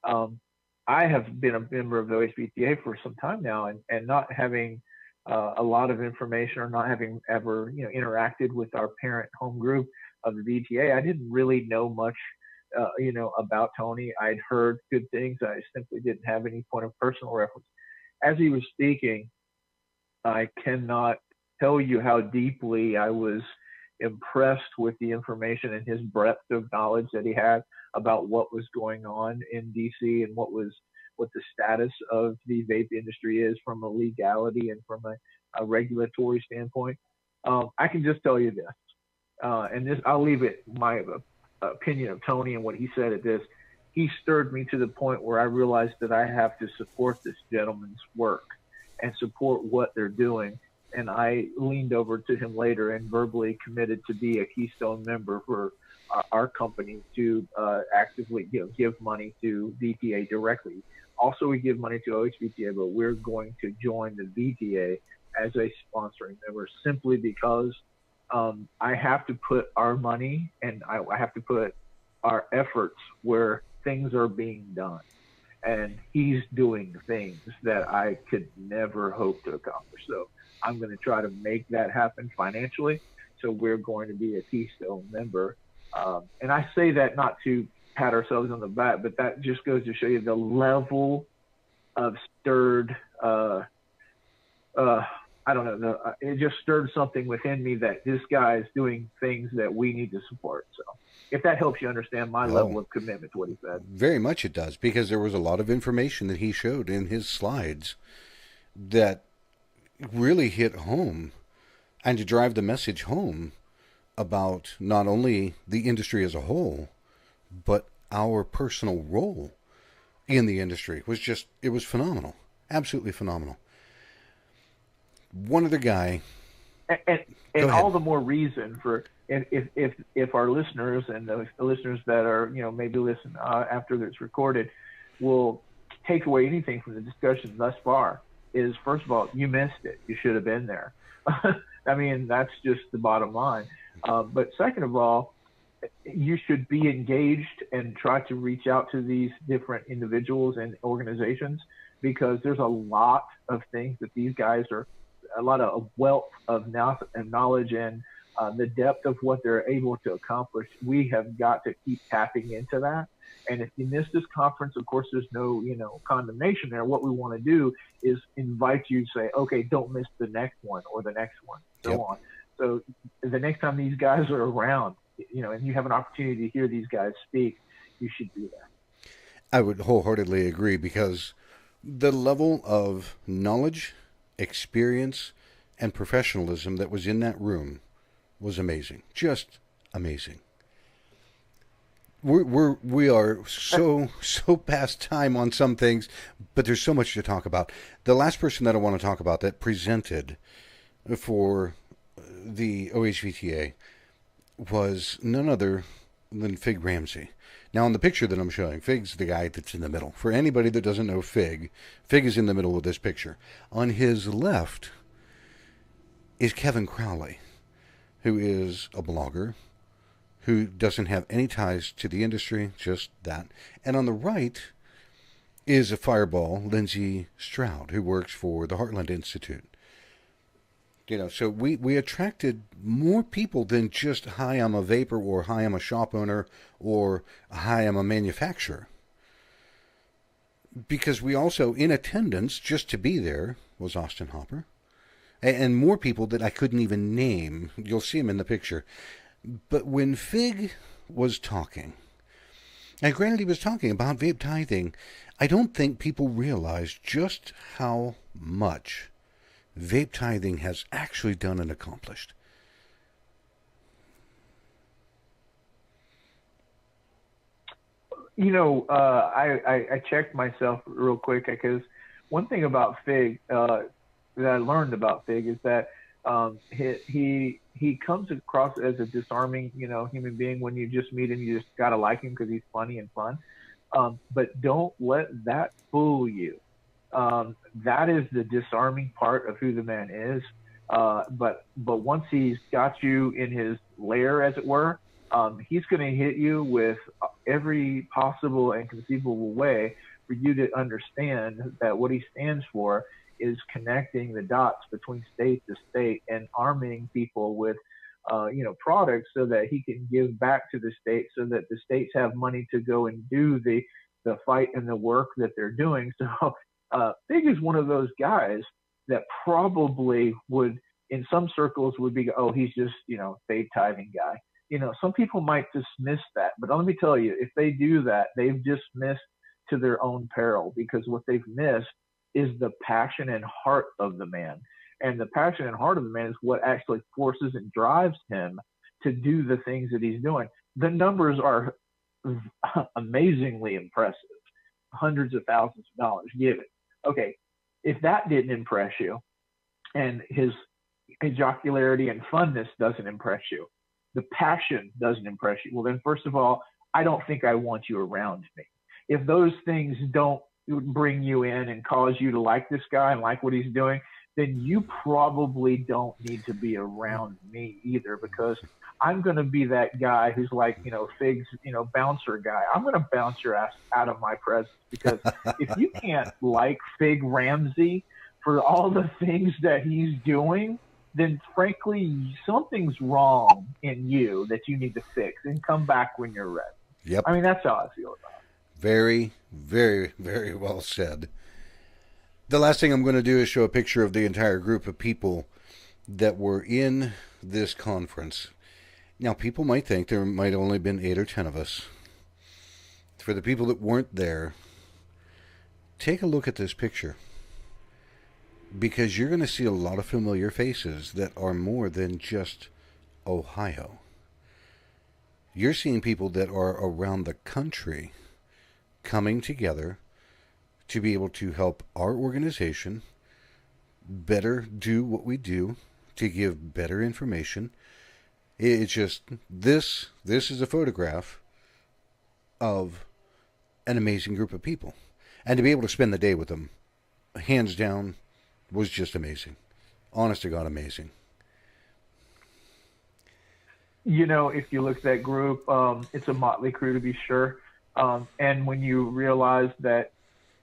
D: I have been a member of the OHVTA for some time now, and not having a lot of information, or not having ever interacted with our parent home group of the VTA, I didn't really know much about Tony. I'd heard good things. I simply didn't have any point of personal reference. As he was speaking, I cannot tell you how deeply I was impressed with the information and his breadth of knowledge that he had about what was going on in DC and what the status of the vape industry is from a legality and from a regulatory standpoint. I can just tell you this, and this I'll leave it my opinion of Tony and what he said at this. He stirred me to the point where I realized that I have to support this gentleman's work and support what they're doing. And I leaned over to him later and verbally committed to be a Keystone member for our company to actively give money to VTA directly. Also, we give money to OHVTA, but we're going to join the VTA as a sponsoring member simply because I have to put our money and I have to put our efforts where things are being done. And he's doing things that I could never hope to accomplish. So I'm going to try to make that happen financially. So we're going to be a Keystone member. And I say that not to pat ourselves on the back, but that just goes to show you the level of stirred, I don't know, it just stirred something within me that this guy is doing things that we need to support. So if that helps you understand my level of commitment to what he said.
A: Very much it does, because there was a lot of information that he showed in his slides that really hit home, and to drive the message home about not only the industry as a whole, but our personal role in the industry it was phenomenal. Absolutely phenomenal. One other guy.
D: And all the more reason for if our listeners and the listeners that are, maybe listen after it's recorded will take away anything from the discussion thus far is, first of all, you missed it. You should have been there. I mean, that's just the bottom line. But second of all, you should be engaged and try to reach out to these different individuals and organizations, because there's a lot of things that these guys are, a lot of wealth of knowledge and the depth of what they're able to accomplish. We have got to keep tapping into that. And if you miss this conference, of course, there's no, condemnation there. What we want to do is invite you to say, okay, don't miss the next one or the next one, so on. So the next time these guys are around, and you have an opportunity to hear these guys speak, you should do that.
A: I would wholeheartedly agree, because the level of knowledge, experience, and professionalism that was in that room was amazing. Just amazing. We are so past time on some things, but there's so much to talk about. The last person that I want to talk about that presented for the OHVTA was none other than Fig Ramsey. Now, in the picture that I'm showing, Fig's the guy that's in the middle. For anybody that doesn't know Fig is in the middle of this picture. On his left is Kevin Crowley, who is a blogger, who doesn't have any ties to the industry, just that. And on the right is a fireball, Lindsay Stroud, who works for the Heartland Institute. So we attracted more people than just, hi, I'm a vapor, or hi, I'm a shop owner, or hi, I'm a manufacturer. Because we also, in attendance, just to be there, was Austin Hopper. And more people that I couldn't even name. You'll see him in the picture. But when Fig was talking, and granted he was talking about vape tithing, I don't think people realize just how much vape tithing has actually done and accomplished.
D: I checked myself real quick, because one thing about Fig that I learned about Fig is that he comes across as a disarming, human being. When you just meet him, you just gotta like him because he's funny and fun. But don't let that fool you. That is the disarming part of who the man is. But once he's got you in his lair, as it were, he's going to hit you with every possible and conceivable way for you to understand that what he stands for is connecting the dots between state to state and arming people with products so that he can give back to the state, so that the states have money to go and do the fight and the work that they're doing. So Fig is one of those guys that probably would in some circles would be, oh, he's just, fade tithing guy. Some people might dismiss that, but let me tell you, if they do that, they've dismissed to their own peril, because what they've missed is the passion and heart of the man. And the passion and heart of the man is what actually forces and drives him to do the things that he's doing. The numbers are amazingly impressive. Hundreds of thousands of dollars given. Okay, if that didn't impress you, and his jocularity and funness doesn't impress you, the passion doesn't impress you, well then, first of all, I don't think I want you around me. If those things don't bring you in and cause you to like this guy and like what he's doing, then you probably don't need to be around me either, because I'm going to be that guy who's like, Fig's, bouncer guy. I'm going to bounce your ass out of my presence, because if you can't like Fig Ramsey for all the things that he's doing, then frankly, something's wrong in you that you need to fix, and come back when you're ready.
A: Yep.
D: I mean, that's how I feel about it.
A: Very, very, very well said. The last thing I'm going to do is show a picture of the entire group of people that were in this conference. Now, people might think there might have only been 8 or 10 of us. For the people that weren't there, take a look at this picture, because you're going to see a lot of familiar faces that are more than just Ohio. You're seeing people that are around the country coming together to be able to help our organization better do what we do, to give better information. It's just, this is a photograph of an amazing group of people. And to be able to spend the day with them, hands down, was just amazing. Honest to God, amazing.
D: If you look at that group, it's a motley crew, to be sure. And when you realize that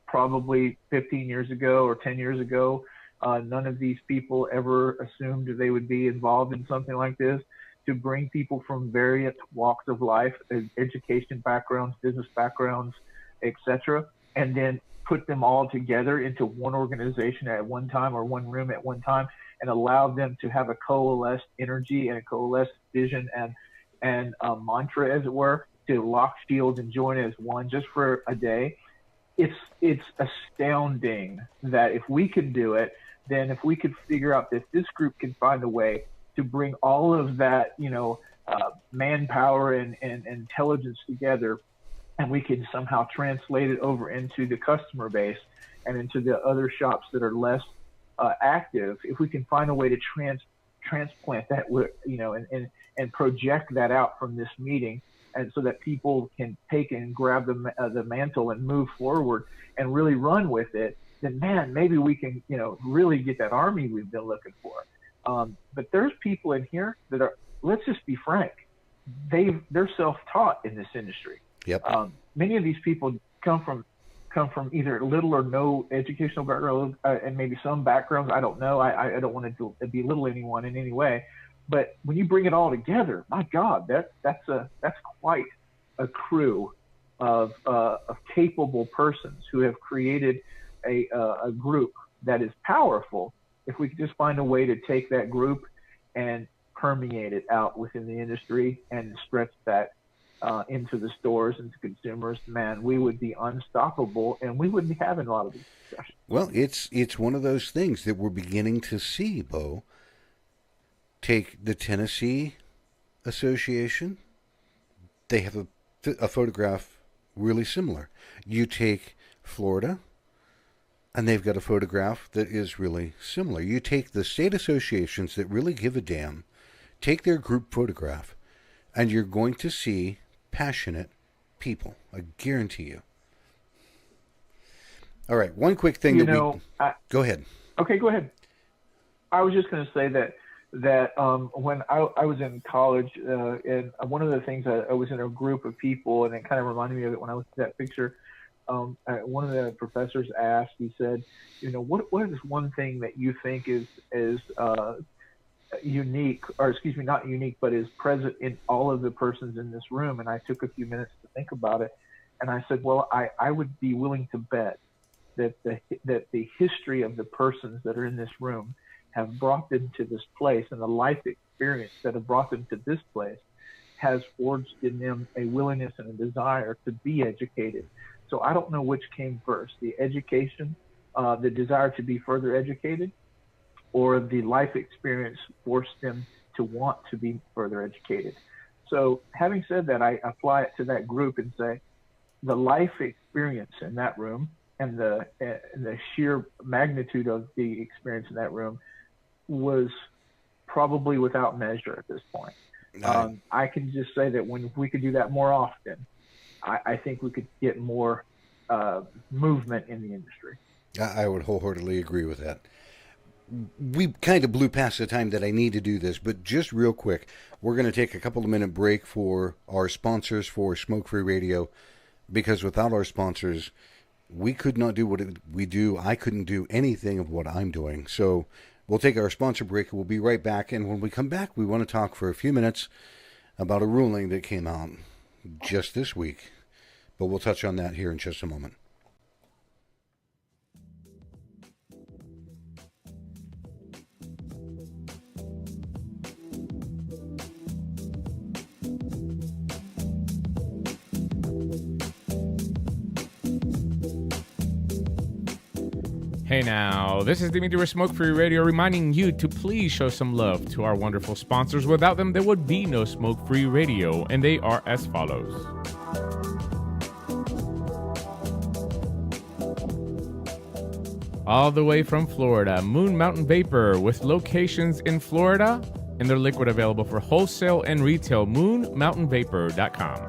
D: probably 15 years ago or 10 years ago, none of these people ever assumed they would be involved in something like this, to bring people from various walks of life, education backgrounds, business backgrounds, etc., and then put them all together into one organization at one time, or one room at one time, and allow them to have a coalesced energy and a coalesced vision and mantra, as it were, to lock shields and join as one just for a day. It's astounding that if we can do it, then if we could figure out that this group can find a way to bring all of that, manpower and intelligence together, and we can somehow translate it over into the customer base and into the other shops that are less active, if we can find a way to transplant that, and project that out from this meeting, and so that people can take and grab the mantle and move forward and really run with it, then man, maybe we can, really get that army we've been looking for. But there's people in here that are, let's just be frank, they're self-taught in this industry.
A: Yep.
D: Many of these people come from either little or no educational background, and maybe some backgrounds. I don't know. I don't want to belittle anyone in any way, but when you bring it all together, my God, that's quite a crew of capable persons who have created a group that is powerful. If we could just find a way to take that group and permeate it out within the industry and stretch that into the stores and to consumers, man, we would be unstoppable, and we wouldn't be having a lot of these discussions.
A: Well, it's one of those things that we're beginning to see, Bo. Take the Tennessee Association. They have a photograph really similar. You take Florida, and they've got a photograph that is really similar. You take the state associations that really give a damn, take their group photograph, and you're going to see passionate people. I guarantee you. All right, one quick thing go ahead.
D: Okay, go ahead. I was just going to say that when I was in college, and one of the things I was in a group of people, and it kind of reminded me of it when I looked at that picture. One of the professors asked, he said, what is one thing that you think is unique, or excuse me, not unique, but is present in all of the persons in this room? And I took a few minutes to think about it, and I said, well, I would be willing to bet that the history of the persons that are in this room have brought them to this place, and the life experience that have brought them to this place has forged in them a willingness and a desire to be educated. So I don't know which came first, the education, the desire to be further educated, or the life experience forced them to want to be further educated. So having said that, I apply it to that group and say the life experience in that room and the sheer magnitude of the experience in that room was probably without measure at this point. I can just say that if we could do that more often, I think we could get more movement in the industry.
A: I would wholeheartedly agree with that. We kind of blew past the time that I need to do this, but just real quick, we're going to take a couple of minute break for our sponsors for Smoke Free Radio, because without our sponsors, we could not do what we do. I couldn't do anything of what I'm doing. So we'll take our sponsor break. We'll be right back. And when we come back, we want to talk for a few minutes about a ruling that came out just this week. But we'll touch on that here in just a moment.
E: Hey now, this is Dimitri with Smoke Free Radio reminding you to please show some love to our wonderful sponsors. Without them, there would be no Smoke Free Radio, and they are as follows. All the way from Florida, Moon Mountain Vapor, with locations in Florida, and their liquid available for wholesale and retail, moonmountainvapor.com.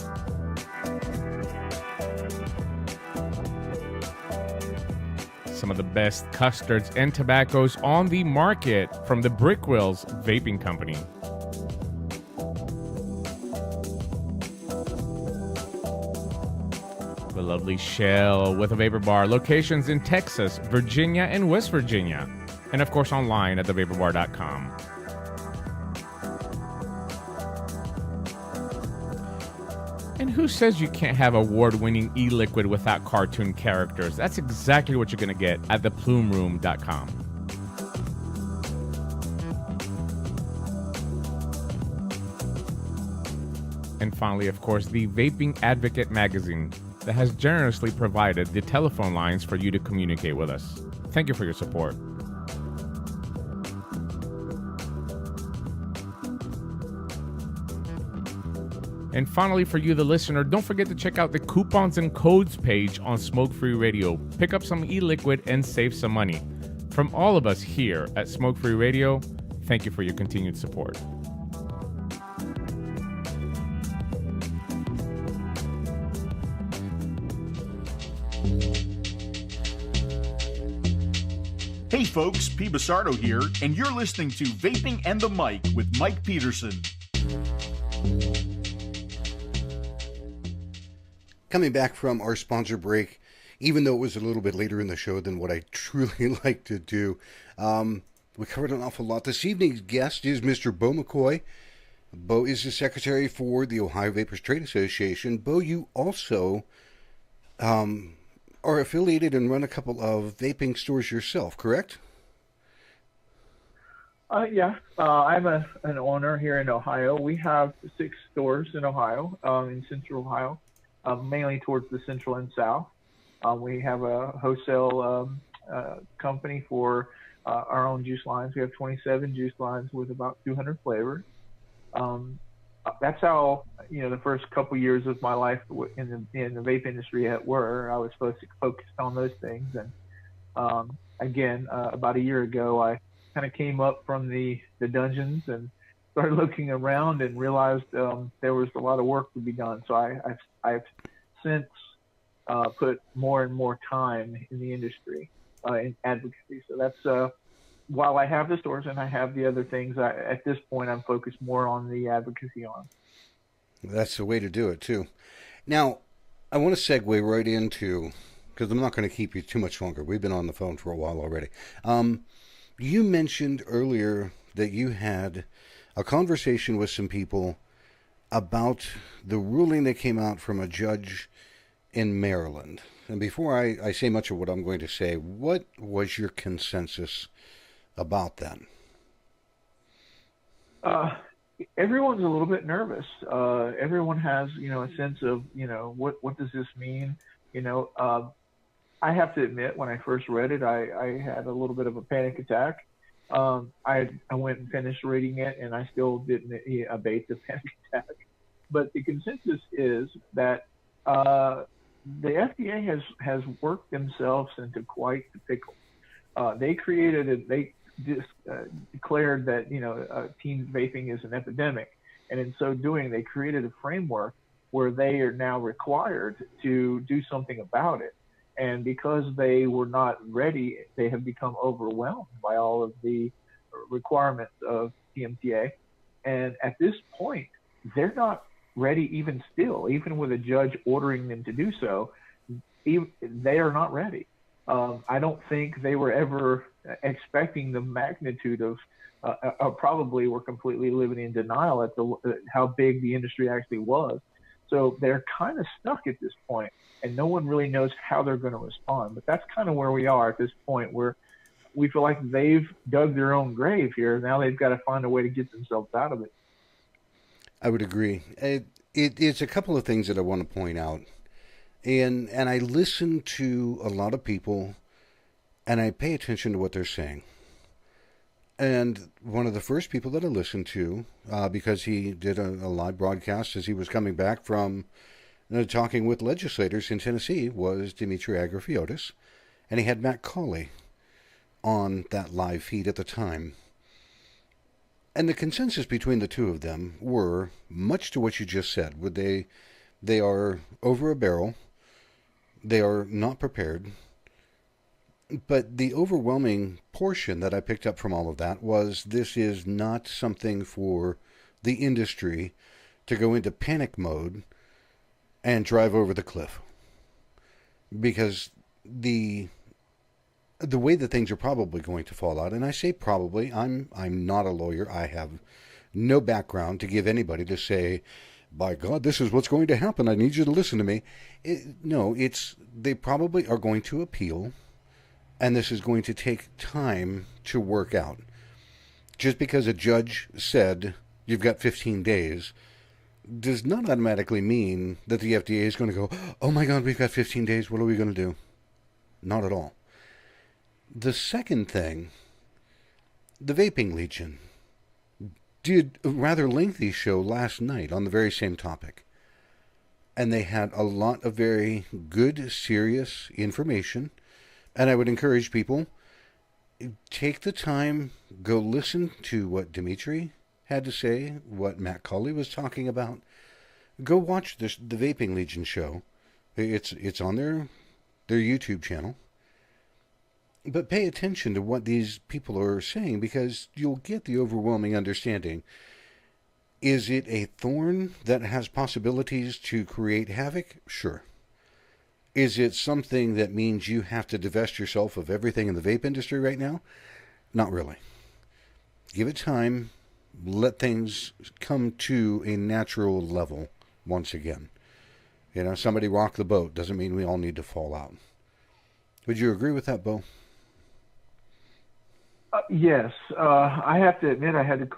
E: Some of the best custards and tobaccos on the market from the Brickwills Vaping Company. The lovely Shell with a vapor bar, locations in Texas, Virginia, and West Virginia. And of course online at thevaporbar.com. And who says you can't have award-winning e-liquid without cartoon characters? That's exactly what you're going to get at theplumeroom.com. And finally, of course, the Vaping Advocate magazine that has generously provided the telephone lines for you to communicate with us. Thank you for your support. And finally, for you, the listener, don't forget to check out the coupons and codes page on Smoke Free Radio. Pick up some e-liquid and save some money. From all of us here at Smoke Free Radio, thank you for your continued support.
B: Hey folks, P. Basardo here, and you're listening to Vaping and the Mic with Mike Peterson.
A: Coming back from our sponsor break, even though it was a little bit later in the show than what I truly like to do, we covered an awful lot. This evening's guest is Mr. Bo McCoy. Bo is the secretary for the Ohio Vapors Trade Association. Bo, you also are affiliated and run a couple of vaping stores yourself, correct?
D: Yeah, I'm an owner here in Ohio. We have 6 stores in Ohio, in Central Ohio. Mainly towards the central and south. We have a wholesale company for our own juice lines. We have 27 juice lines with about 200 flavors. That's how, the first couple years of my life in the vape industry were. I was supposed to focus on those things. And again, about a year ago, I kind of came up from the dungeons and started looking around and realized there was a lot of work to be done. So I've since put more and more time in the industry, in advocacy. So that's while I have the stores and I have the other things, at this point I'm focused more on the advocacy on.
A: That's the way to do it too. Now, I want to segue right into, because I'm not going to keep you too much longer. We've been on the phone for a while already. You mentioned earlier that you had a conversation with some people about the ruling that came out from a judge in Maryland. And before I say much of what I'm going to say, what was your consensus about that?
D: Uh, Everyone's a little bit nervous. Everyone has, a sense of, what does this mean? You know, I have to admit, when I first read it, I had a little bit of a panic attack. I went and finished reading it, and I still didn't abate the panic attack. But the consensus is that the FDA has worked themselves into quite the pickle. Declared that teen vaping is an epidemic, and in so doing, they created a framework where they are now required to do something about it. And because they were not ready, they have become overwhelmed by all of the requirements of PMTA. And at this point, they're not ready even still, even with a judge ordering them to do so. They are not ready. I don't think they were ever expecting the magnitude of, probably were completely living in denial at how big the industry actually was. So they're kind of stuck at this point, and no one really knows how they're going to respond. But that's kind of where we are at this point, where we feel like they've dug their own grave here. Now they've got to find a way to get themselves out of it.
A: I would agree. It's a couple of things that I want to point out. And I listen to a lot of people, and I pay attention to what they're saying. And one of the first people that I listened to, because he did a live broadcast as he was coming back from talking with legislators in Tennessee, was Dimitri Agrafiotis. And he had Matt Cawley on that live feed at the time. And the consensus between the two of them were much to what you just said. They are over a barrel. They are not prepared. But the overwhelming portion that I picked up from all of that was this is not something for the industry to go into panic mode and drive over the cliff. Because the way that things are probably going to fall out, and I say probably, I'm not a lawyer. I have no background to give anybody to say, by God, this is what's going to happen. I need you to listen to me. They probably are going to appeal, and this is going to take time to work out. Just because a judge said you've got 15 days does not automatically mean that the FDA is going to go, oh my God, we've got 15 days. What are we going to do? Not at all. The second thing, the Vaping Legion did a rather lengthy show last night on the very same topic. And they had a lot of very good, serious information. And I would encourage people, take the time, go listen to what Dimitri had to say, what Matt Cawley was talking about. Go watch the Vaping Legion show. It's on their YouTube channel. But pay attention to what these people are saying, because you'll get the overwhelming understanding. Is it a thorn that has possibilities to create havoc? Sure. Is it something that means you have to divest yourself of everything in the vape industry right now? Not really. Give it time. Let things come to a natural level once again. Somebody rock the boat doesn't mean we all need to fall out. Would you agree with that, Bo?
D: Yes, I have to admit I had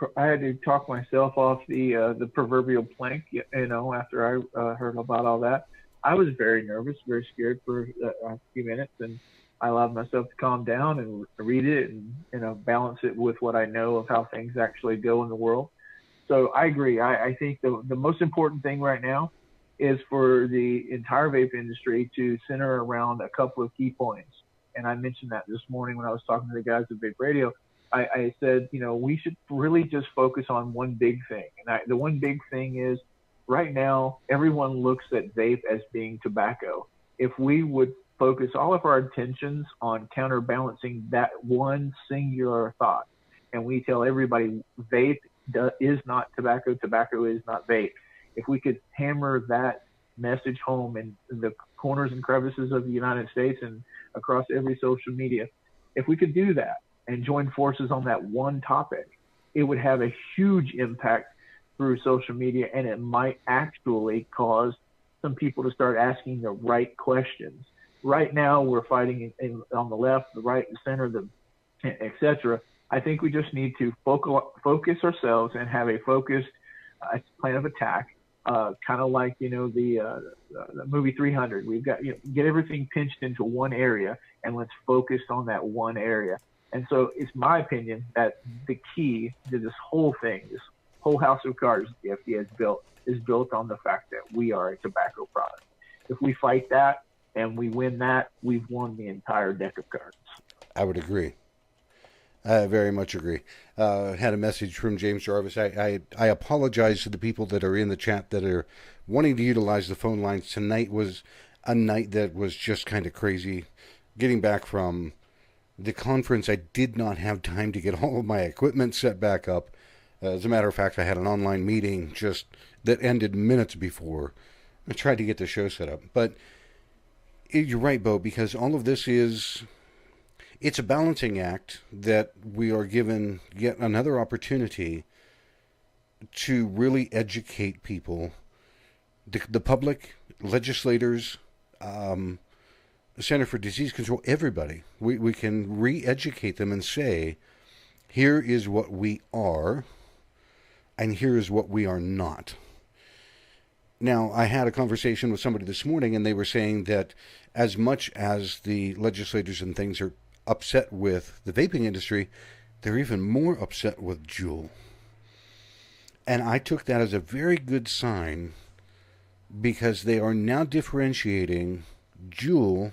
D: to talk myself off the proverbial plank. After I heard about all that, I was very nervous, very scared for a few minutes, and I allowed myself to calm down and read it and balance it with what I know of how things actually go in the world. So I agree. I think the most important thing right now is for the entire vape industry to center around a couple of key points. And I mentioned that this morning when I was talking to the guys at Vape Radio. I said, we should really just focus on one big thing. And the one big thing is, right now, everyone looks at vape as being tobacco. If we would focus all of our attentions on counterbalancing that one singular thought, and we tell everybody vape is not tobacco, tobacco is not vape. If we could hammer that message home in the corners and crevices of the United States and across every social media, if we could do that and join forces on that one topic, it would have a huge impact through social media, and it might actually cause some people to start asking the right questions. Right now, we're fighting on the left, the right, the center, etc. I think we just need to focus ourselves and have a focused plan of attack, kind of like, the movie 300. We've got, get everything pinched into one area and let's focus on that one area. And so it's my opinion that the key to this whole thing, this whole house of cards the FDA has built, is built on the fact that we are a tobacco product. If we fight that and we win that, we've won the entire deck of cards.
A: I would agree. I very much agree. Had a message from James Jarvis. I apologize to the people that are in the chat that are wanting to utilize the phone lines. Tonight was a night that was just kind of crazy. Getting back from the conference, I did not have time to get all of my equipment set back up. As a matter of fact, I had an online meeting just that ended minutes before I tried to get the show set up. But you're right, Bo, because all of this it's a balancing act that we are given yet another opportunity to really educate people, the public, legislators, the Center for Disease Control, everybody. We can re-educate them and say, here is what we are, and here is what we are not. Now, I had a conversation with somebody this morning, and they were saying that as much as the legislators and things are upset with the vaping industry, they're even more upset with Juul. And I took that as a very good sign, because they are now differentiating Juul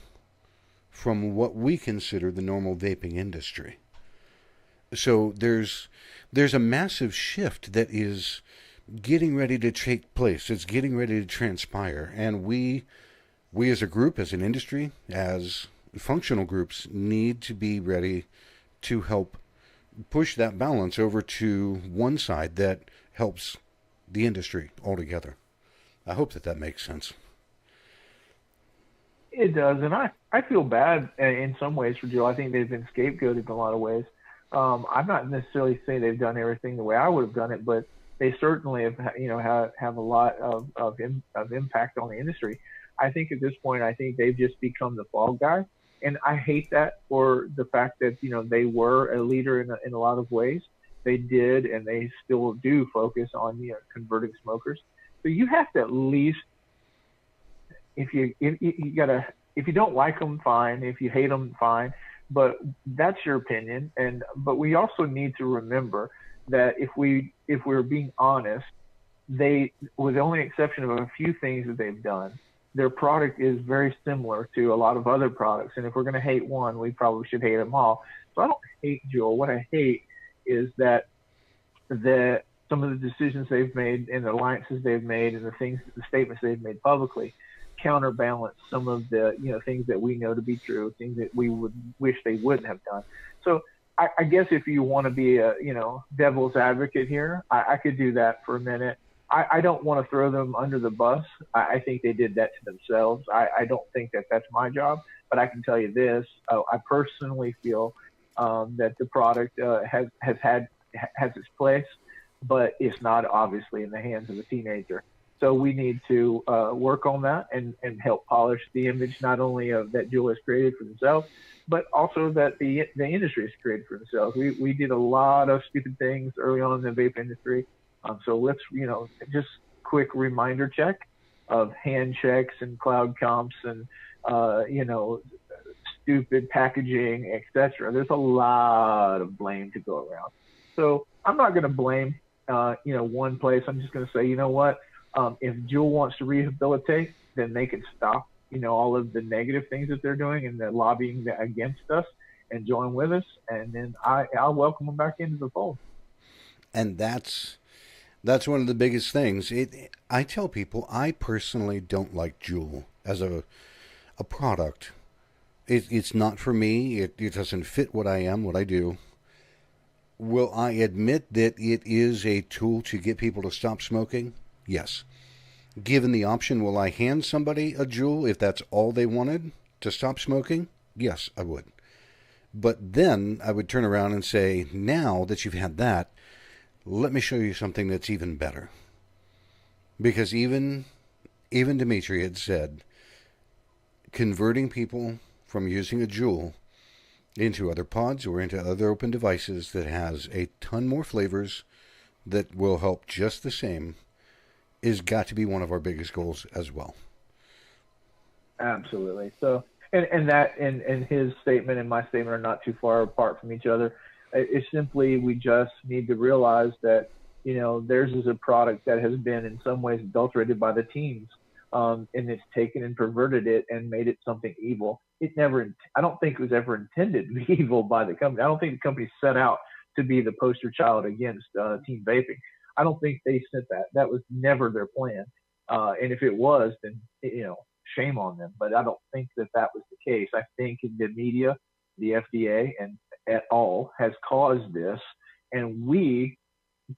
A: from what we consider the normal vaping industry. So there's a massive shift that is getting ready to take place. It's getting ready to transpire. And we as a group, as an industry, as functional groups, need to be ready to help push that balance over to one side that helps the industry altogether. I hope that makes sense.
D: It does, and I feel bad in some ways for Juul. I think they've been scapegoated in a lot of ways. I'm not necessarily saying they've done everything the way I would have done it, but they certainly have a lot of impact on the industry. I think at this point, I think they've just become the fall guy, and I hate that for the fact that they were a leader in a lot of ways. They did, and they still do focus on converting smokers. So you have to at least, if you don't like them, fine. If you hate them, fine. But that's your opinion. But we also need to remember that if we're being honest, they, with the only exception of a few things that they've done, their product is very similar to a lot of other products. And if we're going to hate one, we probably should hate them all. So I don't hate Juul. What I hate is that some of the decisions they've made and the alliances they've made and the statements they've made publicly counterbalance some of the things that we know to be true, things that we would wish they wouldn't have done. So I guess if you want to be a devil's advocate here, I could do that for a minute. I don't want to throw them under the bus. I think they did that to themselves. I don't think that that's my job, but I can tell you this: I personally feel that the product has its place, but it's not obviously in the hands of a teenager. So we need to work on that and help polish the image, not only of that Juul has created for themselves, but also that the industry has created for themselves. We did a lot of stupid things early on in the vape industry. So let's, just quick reminder check of hand checks and cloud comps and, stupid packaging, etc. There's a lot of blame to go around. So I'm not going to blame, one place. I'm just going to say, you know what? If Juul wants to rehabilitate, then they can stop, all of the negative things that they're doing and the lobbying against us and join with us. And then I'll welcome them back into the fold.
A: And that's one of the biggest things. I tell people I personally don't like Juul as a product. It's not for me. It doesn't fit what I am, what I do. Will I admit that it is a tool to get people to stop smoking? Yes. Given the option, will I hand somebody a Juul if that's all they wanted to stop smoking? Yes, I would. But then I would turn around and say, now that you've had that, let me show you something that's even better. Because even Dimitri had said, converting people from using a Juul into other pods or into other open devices that has a ton more flavors that will help just the same is got to be one of our biggest goals as well.
D: Absolutely. So, and his statement and my statement are not too far apart from each other. It's simply we just need to realize that theirs is a product that has been in some ways adulterated by the teens, and it's taken and perverted it and made it something evil. I don't think it was ever intended to be evil by the company. I don't think the company set out to be the poster child against teen vaping. I don't think they said that. That was never their plan. And if it was, then shame on them. But I don't think that was the case. I think the media, the FDA, and et al. Has caused this, and we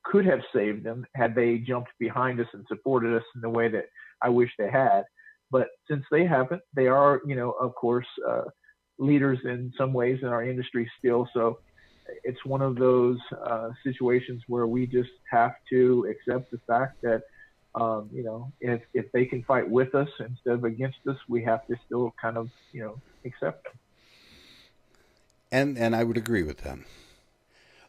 D: could have saved them had they jumped behind us and supported us in the way that I wish they had. But since they haven't, they are, of course, leaders in some ways in our industry still. So it's one of those situations where we just have to accept the fact that, if they can fight with us instead of against us, we have to still kind of, accept them.
A: And I would agree with that.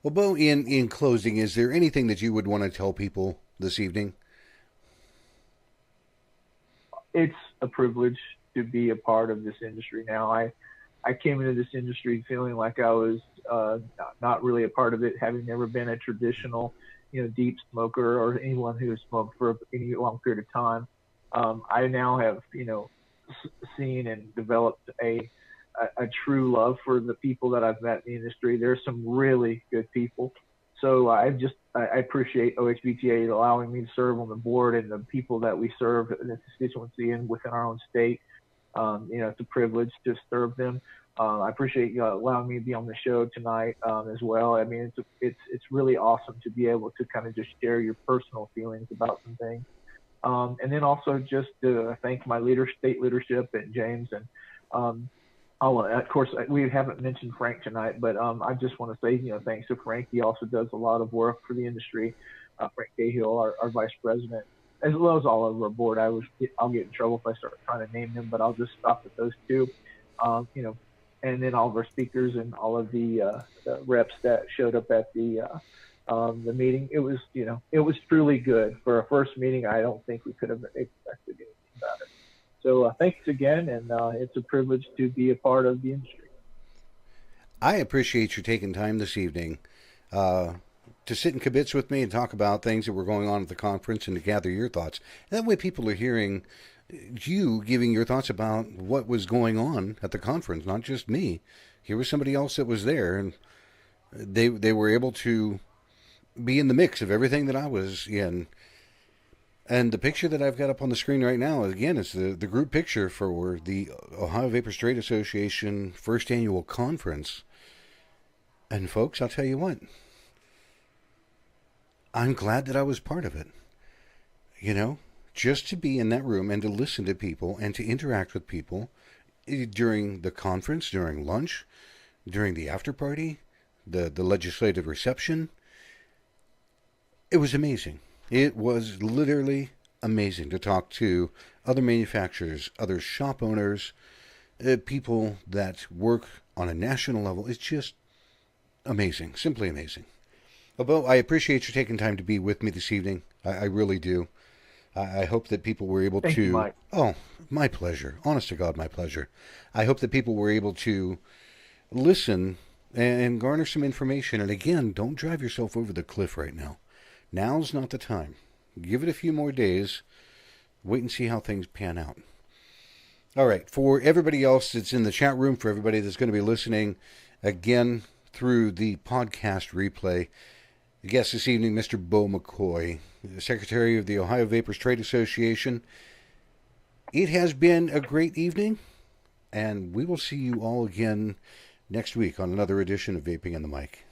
A: Well, Bo, in closing, is there anything that you would want to tell people this evening?
D: It's a privilege to be a part of this industry now. I came into this industry feeling like I was not really a part of it, having never been a traditional, deep smoker or anyone who has smoked for any long period of time. I now have, seen and developed a true love for the people that I've met in the industry. There's some really good people. So I appreciate OHBTA allowing me to serve on the board and the people that we serve in the constituency and within our own state. It's a privilege to serve them. I appreciate you allowing me to be on the show tonight as well. I mean, it's really awesome to be able to kind of just share your personal feelings about some things. And then also just to thank my state leadership and James and of course, we haven't mentioned Frank tonight, but I just want to say, thanks to Frank. He also does a lot of work for the industry. Frank Cahill, our vice president, as well as all of our board. I'll get in trouble if I start trying to name them, but I'll just stop at those two. And then all of our speakers and all of the reps that showed up at the meeting. It was truly good for a first meeting. I don't think we could have expected anything better. So thanks again, and it's a privilege to be a part of the industry.
A: I appreciate you taking time this evening to sit and kibitz with me and talk about things that were going on at the conference and to gather your thoughts. That way people are hearing you giving your thoughts about what was going on at the conference, not just me. Here was somebody else that was there, and they were able to be in the mix of everything that I was in. And the picture that I've got up on the screen right now, again, is the group picture for the Ohio Vapor Trade Association first annual conference. And folks, I'll tell you what, I'm glad that I was part of it. Just to be in that room and to listen to people and to interact with people during the conference, during lunch, during the after party, the legislative reception. It was amazing. It was literally amazing to talk to other manufacturers, other shop owners, people that work on a national level. It's just amazing, simply amazing. Although I appreciate you taking time to be with me this evening. I really do. I hope that people were able
D: Thank
A: to...
D: you, Mike.
A: Oh, my pleasure. Honest to God, my pleasure. I hope that people were able to listen and garner some information. And again, don't drive yourself over the cliff right now. Now's not the time. Give it a few more days. Wait and see how things pan out. All right. For everybody else that's in the chat room, for everybody that's going to be listening again through the podcast replay, the guest this evening, Mr. Bo McCoy, the Secretary of the Ohio Vapor Trade Association. It has been a great evening, and we will see you all again next week on another edition of Vaping on the Mic.